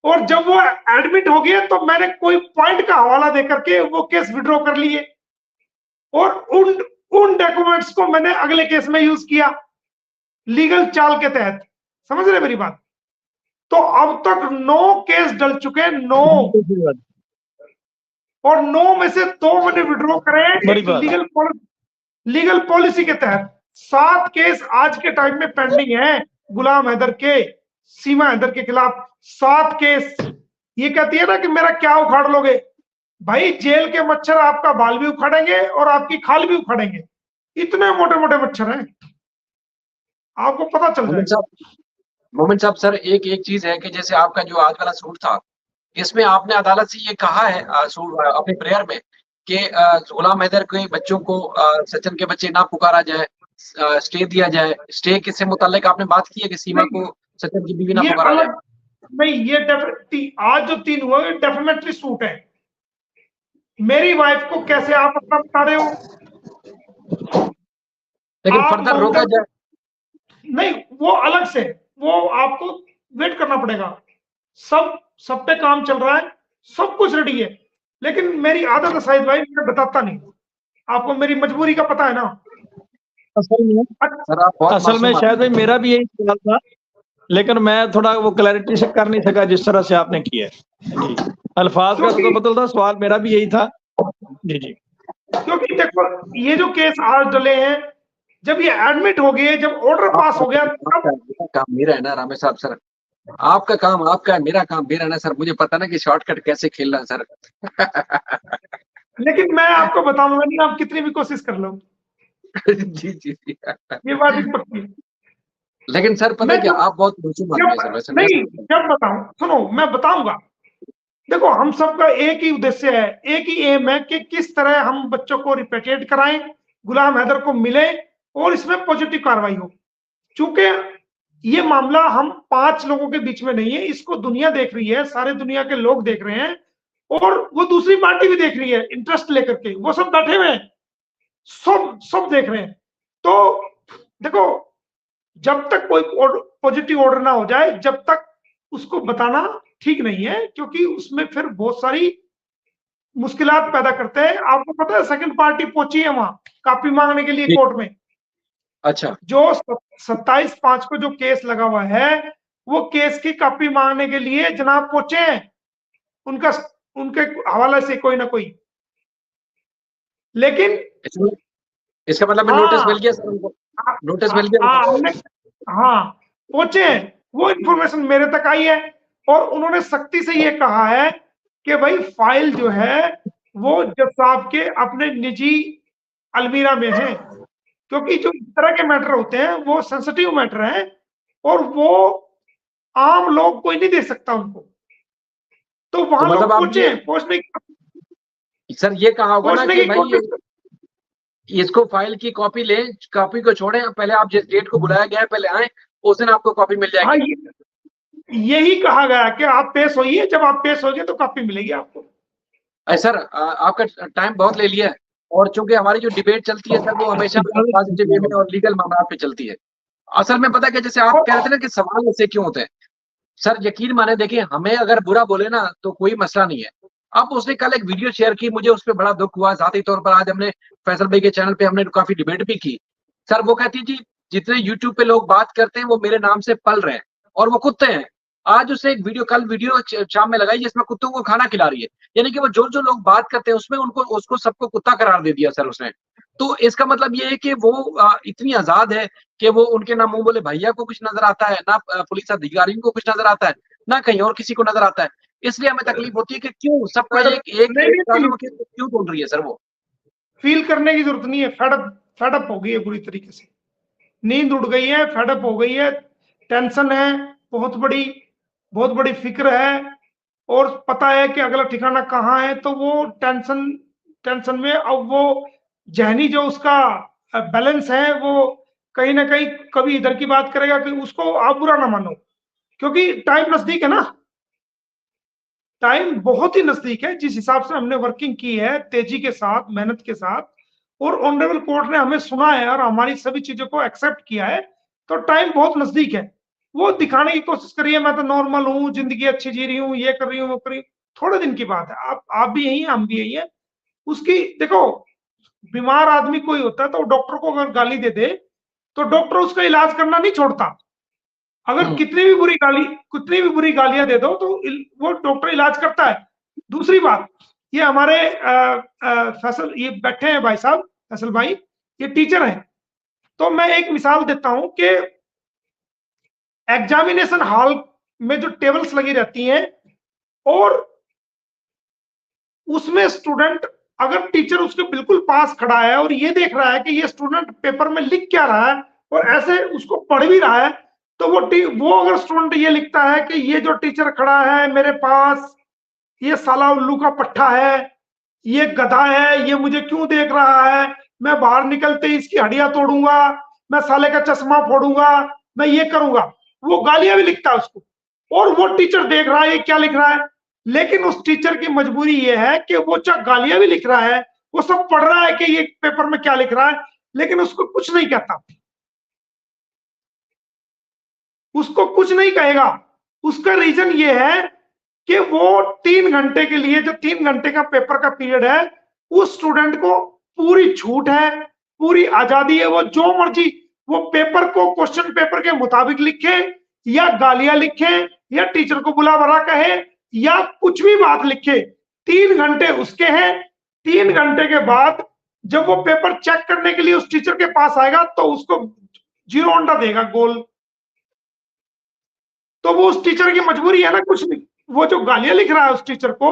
और जब वो एडमिट हो गए तो मैंने कोई पॉइंट का हवाला देकर के वो केस विड्रॉ कर लिए, और उन डॉक्यूमेंट्स को मैंने अगले केस में यूज किया लीगल चाल के तहत। समझ रहे मेरी बात? तो अब तक 9 केस डल चुके हैं, 9, और 9 में से 2 मैंने विड्रॉ करे हैं लीगल पॉलिसी के तहत। 7 केस आज के टाइम में पेंडिंग है गुलाम हैदर के, सीमा हैदर के खिलाफ। 7 केस। ये कहती है ना कि मेरा क्या उखाड़ लोगे, भाई जेल के मच्छर आपका बाल भी उखाड़ेंगे और आपकी खाल भी उखाड़ेंगे, इतने मोटे मोटे मच्छर हैं, आपको पता चल जाएगा। मोमेंट साहब सर, एक चीज है कि जैसे आपका जो आज वाला सूट था, इसमें आपने अदालत से ये कहा है अपने प्रेयर में कि गुलाम हैदर के बच्चों को सचिन के बच्चे ना पुकारा जाए, स्टे दिया जाए। स्टे किससे मुताल्लिक आपने बात की है कि सीमा को सचिन की बीवी ना पुकारा जाए? नहीं, ये डेफिनेटली आज जो 3 हुआ, डेफिनेटली सूट है। मेरी वाइफ को कैसे आप अपना बता रहे हो, लेकिन फर्दर रोका जाए? नहीं, वो अलग से, वो आपको वेट करना पड़ेगा। सब पे काम चल रहा है, सब कुछ रेडी है, लेकिन मेरी आदत है शाहिद भाई, मैं बताता नहीं। आपको मेरी मजबूरी का पता है ना। असल में शायद भाई मेरा भी यही सवाल था, लेकिन मैं थोड़ा वो क्लैरिटी से कर नहीं सका जिस तरह से आपने किया जी। अल्फाज का तो बदलता, सवाल मेरा भी यही था जी। क्योंकि देखो, ये जो केस आज डले हैं, जब ये एडमिट हो गए, जब ऑर्डर पास हो गया, काम मेरा है ना रामेश साहब सर, आपका काम आपका है, मेरा काम मेरा ना सर। मुझे पता ना कि शॉर्टकट कैसे खेलना है सर। लेकिन मैं आपको बताऊंगा नहीं, आप कितनी भी कोशिश कर लो। जी। ये बात भी पक्की। लेकिन सर पता है क्या, आप बहुत रुचि मानते हैं सर वैसे। नहीं, जब बताऊं, सुनो मैं बताऊंगा। देखो हम सबका एक ही उद्देश्य है, एक ही एम है कि किस तरह हम बच्चों को रिपेट्रिएट कराएं, गुलाम हैदर को मिले और इसमें पॉजिटिव कार्रवाई हो। चूंकि ये मामला हम 5 लोगों के बीच में नहीं है, इसको दुनिया देख रही है, सारे दुनिया के लोग देख रहे हैं और वो दूसरी पार्टी भी देख रही है इंटरेस्ट लेकर के, वो सब बैठे हुए हैं, सब देख रहे हैं। तो देखो जब तक कोई पॉजिटिव ऑर्डर ना हो जाए, जब तक उसको बताना ठीक नहीं है, क्योंकि उसमें फिर बहुत सारी मुश्किलात पैदा करते हैं। आपको पता है सेकंड पार्टी पहुंची है वहां कापी मांगने के लिए कोर्ट में। अच्छा, जो 27/5 को जो केस लगा हुआ है, वो केस की कापी मांगने के लिए जनाब पहुंचे हैं, उनका उनके हवाले से कोई ना कोई। लेकिन इसका मतलब नोटिस मिल गया सर उनको, नोटिस मिल गया। हाँ पहुंचे, वो इंफॉर्मेशन मेरे तक आई है और उन्होंने सख्ती से ये कहा है कि भाई फाइल जो है वो जज साहब के अपने निजी अलमीरा में है, क्योंकि जो इस तरह के मैटर होते हैं वो सेंसिटिव मैटर है और वो आम लोग कोई नहीं दे सकता उनको। तो वहां मतलब लोग पहुंचे, पहुंचने सर ये कहा होगा ना कि भाई कोशिश, इसको फाइल की कॉपी ले, कॉपी को छोड़े, पहले आप जिस डेट को बुलाया गया है पहले आए, उस दिन आपको कॉपी मिल हाँ जाएगी। यही कहा गया कि आप पेश होइए, जब आप पेश होगे तो कॉपी मिलेगी आपको। सर आपका टाइम बहुत ले लिया है और चूंकि हमारी जो डिबेट चलती है सर वो हमेशा पॉजिटिव वे में और लीगल मामला पे चलती है। असल में पता है कि जैसे आप कह रहे थे ना कि सवाल ऐसे क्यों होते हैं, सर यकीन माने देखिए हमें अगर बुरा बोले ना तो कोई मसला नहीं है। अब उसने कल एक वीडियो शेयर की, मुझे उस पर बड़ा दुख हुआ। जाती तौर पर आज हमने फैसल भाई के चैनल पे हमने काफी डिबेट भी की। सर वो कहती जी जितने यूट्यूब पे लोग बात करते हैं वो मेरे नाम से पल रहे हैं और वो कुत्ते हैं। आज उसने एक वीडियो कल वीडियो शाम में लगाई जिसमें कुत्तों को खाना खिला रही है, यानी कि वो जो लोग बात करते हैं उसमें उनको उसको सबको कुत्ता करार दे दिया सर उसने। तो इसका मतलब ये है कि वो इतनी आजाद है कि वो उनके ना मुंह बोले भैया को कुछ नजर आता है, ना पुलिस अधिकारियों को कुछ नजर आता है, ना कहीं और किसी को नजर आता है। इसलिए हमें तकलीफ होती है कि क्यों सबको क्यों बोल रही है सर। वो फील करने की जरूरत नहीं है, फेडअप हो गई है बुरी तरीके से, नींद उड़ गई है, फेडअप हो गई है, टेंशन है, बहुत बड़ी फिक्र है और पता है कि अगला ठिकाना कहाँ है। तो वो टेंशन में अब वो जहनी जो उसका बैलेंस है वो कहीं ना कहीं कभी इधर की बात करेगा कि उसको आप बुरा ना मानो, क्योंकि टाइम नजदीक है ना, टाइम बहुत ही नजदीक है। जिस हिसाब से हमने वर्किंग की है तेजी के साथ, मेहनत के साथ, और ऑनरेबल कोर्ट ने हमें सुना है और हमारी सभी चीजों को एक्सेप्ट किया है, तो टाइम बहुत नजदीक है। वो दिखाने की कोशिश करिए मैं तो नॉर्मल हूँ, जिंदगी अच्छी जी रही हूँ, ये कर रही हूँ, वो कर रही हूँ, थोड़े दिन की बात है। आप भी यही हैं, हम भी यही हैं। उसकी देखो, बीमार आदमी कोई होता है तो डॉक्टर को अगर गाली दे दे तो डॉक्टर उसका इलाज करना नहीं छोड़ता। अगर कितनी भी बुरी गालियां दे दो तो वो डॉक्टर इलाज करता है। दूसरी बात, ये हमारे फैसल ये बैठे हैं भाई साहब, फैसल भाई ये टीचर हैं। तो मैं एक मिसाल देता हूं कि एग्जामिनेशन हॉल में जो टेबल्स लगी रहती हैं और उसमें स्टूडेंट, अगर टीचर उसके बिल्कुल पास खड़ा है और ये देख रहा है कि ये स्टूडेंट पेपर में लिख क्या रहा है और ऐसे उसको पढ़ भी रहा है, तो वो अगर स्टूडेंट ये लिखता है कि ये जो टीचर खड़ा है मेरे पास, ये साला उल्लू का पट्टा है, ये गधा है, ये मुझे क्यों देख रहा है, मैं बाहर निकलते ही इसकी हड्डियां तोड़ूंगा, मैं साले का चश्मा फोड़ूंगा, मैं ये करूंगा, वो गालियां भी लिखता है उसको, और वो टीचर देख रहा है ये क्या लिख रहा है। लेकिन उस टीचर की मजबूरी ये है कि वो चाहे गालियां भी लिख रहा है, वो सब पढ़ रहा है कि ये पेपर में क्या लिख रहा है, लेकिन उसको कुछ नहीं कहता, उसको कुछ नहीं कहेगा। उसका रीजन ये है कि वो 3 घंटे के लिए, जो 3 घंटे का पेपर का पीरियड है, उस स्टूडेंट को पूरी छूट है, पूरी आजादी है, वो जो मर्जी वो पेपर को क्वेश्चन पेपर के मुताबिक लिखे या गालियां लिखे या टीचर को बुला भरा कहे या कुछ भी बात लिखे, 3 घंटे उसके हैं। 3 घंटे के बाद जब वो पेपर चेक करने के लिए उस टीचर के पास आएगा तो उसको 0 अंडा देगा, गोल। तो वो उस टीचर की मजबूरी है ना, कुछ नहीं, वो जो गालियां लिख रहा है उस टीचर को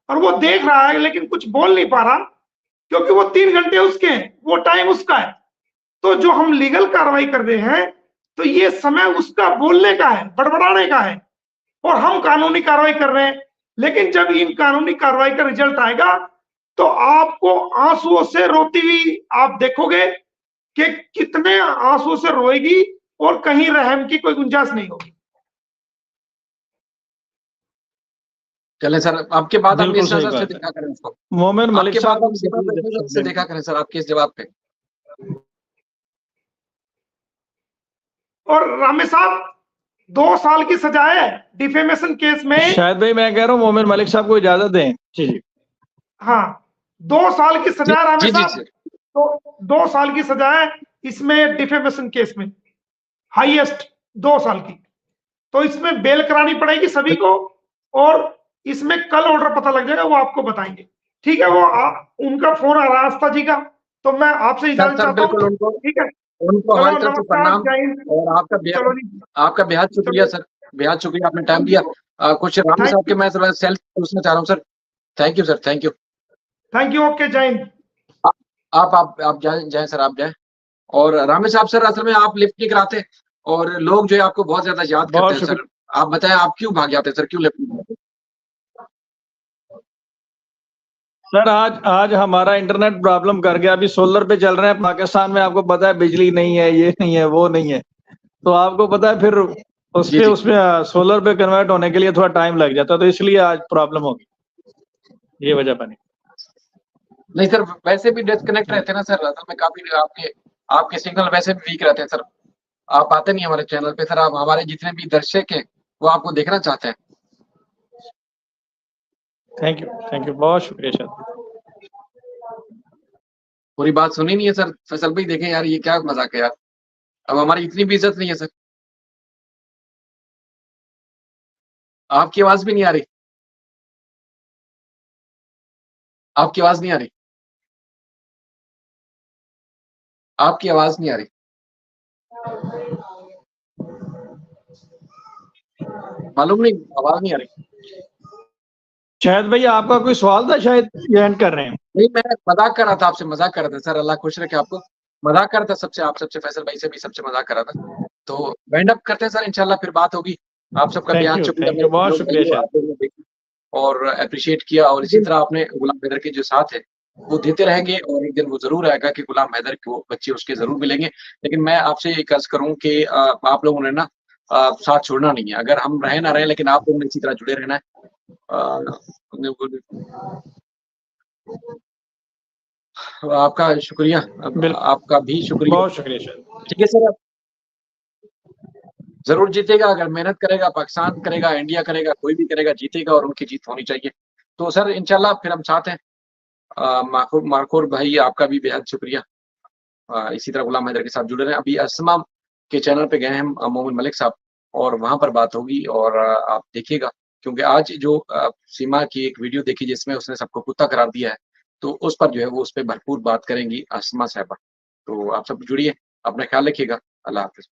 और वो देख रहा है लेकिन कुछ बोल नहीं पा रहा, क्योंकि वो 3 घंटे उसके हैं, वो टाइम उसका है। तो जो हम लीगल कार्रवाई कर रहे हैं तो ये समय उसका बोलने का है, बड़बड़ाने का है, और हम कानूनी कार्रवाई कर रहे हैं। लेकिन जब इन कानूनी कार्रवाई का रिजल्ट आएगा तो आपको आंसुओं से रोती हुई आप देखोगे कि कितने आंसुओं से रोएगी और कहीं रहम की कोई गुंजाइश नहीं होगी। चले सर, आपके बाद हम बिल्कुल इस सही नजर से बात है। देखा करें उसको। मोमिन मलिक आपके बाद साहब हम इस नजर से देखा करें सर आपके इस जवाब पे। और रामे साहब 2 साल की सजा है डिफेमेशन केस में। शायद भाई मैं कह रहा हूँ मोमिन मलिक साहब को इजाजत दें। जी जी हाँ, 2 साल की सजा है रामे जी जी साहब, सर। तो 2 साल की सजा है इसमें डिफेमेशन केस में, हाईएस्ट 2 साल की। तो इसमें बेल करानी पड़ेगी सभी को, और इसमें कल ऑर्डर पता लग जाएगा, वो आपको बताएंगे। ठीक है, वो उनका फोन आ रहा है आस्था जी का, तो मैं आपसे इजाजत सर चाहता बिल्कुल, हूँ। उनको ठीक है, उनको चलो हमारी तरफ से नमस्कार, प्रणाम जय हिंद। और चलो जी, आपका बेहद शुक्रिया सर, बेहद शुक्रिया, आपने टाइम दिया। कुछ राम थैंक साहब के यू, मैं थोड़ा सेल्फ पूछना चाह रहा हूँ sir. Thank you sir, thank you. Thank you, okay, जय हिंद। आप जाए सर, आप जाए। और रामेश साहब सर, असल में आप लिफ्ट नहीं कराते और लोग जो है आपको बहुत ज्यादा याद बहुत करते हैं सर। आप बताएं, आप क्यों भाग जाते हैं सर, क्यों लिफ्ट नहीं कराते? सर आज हमारा इंटरनेट प्रॉब्लम कर गया। अभी सोलर पे चल रहे हैं पाकिस्तान में, आपको पता है बिजली नहीं है, ये नहीं है, वो नहीं है, तो आपको पता है फिर जी, जी। उसमें सोलर पे कन्वर्ट होने के लिए थोड़ा टाइम लग जाता है, तो इसलिए आज प्रॉब्लम होगी, ये वजह बनी। नहीं सर, वैसे भी डिस्कनेक्ट रहते हैं ना सर, असल में काफी आपके सिग्नल वैसे भी वीक रहते हैं सर। आप आते नहीं हमारे चैनल पे सर, आप हमारे जितने भी दर्शक हैं वो आपको देखना चाहते हैं। थैंक यू, बहुत शुक्रिया सर। पूरी बात सुनी नहीं है सर, फैसल भाई देखें यार, ये क्या मजाक है यार, अब हमारी इतनी भी इज्जत नहीं है सर। आपकी आवाज भी नहीं आ रही, आपकी आवाज नहीं आ रही, आपकी आवाज नहीं आ रही। मालूम नहीं, आवाज नहीं आ रही। शायद भाई आपका कोई सवाल था, शायद ये एंड कर रहे हैं। नहीं, मैं मजाक कर रहा था आपसे, मजाक कर रहा था सर, अल्लाह खुश रखे आपको। मजाक कर रहा था सबसे, आप सबसे, फैसल भाई से भी सबसे मजाक कर रहा था। तो वाइंड अप करते हैं सर, इंशाल्लाह फिर बात होगी। आप सबका बेहद शुक्रिया, थैंक यू, बहुत शुक्रिया सर। आप लोगों ने देखा और अप्रिशिएट किया, और इसी तरह आपने गुलाम हैदर के जो साथ है वो देते रहेंगे, और एक दिन वो जरूर आएगा कि गुलाम हैदर को बच्चे उसके जरूर मिलेंगे। लेकिन मैं आपसे एक अर्ज करूं कि आप लोगों ने ना साथ छोड़ना नहीं है, अगर हम रहे ना रहे, लेकिन आप लोगों ने इसी तरह जुड़े रहना है। आपका शुक्रिया, आपका भी शुक्रिया, बहुत शुक्रिया सर। ठीक है सर। जरूर जीतेगा, अगर मेहनत करेगा, पाकिस्तान करेगा, इंडिया करेगा, कोई भी करेगा, जीतेगा, और उनकी जीत होनी चाहिए। तो सर इंशाल्लाह फिर हम साथ हैं। मारखोर भाई, आपका भी बेहद शुक्रिया। इसी तरह गुलाम हैदर के साथ जुड़े रहे। अभी असमा के चैनल पे गए हम मोमिन मलिक साहब, और वहां पर बात होगी, और आप देखिएगा, क्योंकि आज जो सीमा की एक वीडियो देखी जिसमें उसने सबको कुत्ता करार दिया है, तो उस पर जो है वो उस पर भरपूर बात करेंगी असमा साहबा। तो आप सब जुड़िए, अपना ख्याल रखिएगा। अल्लाह हाफिज।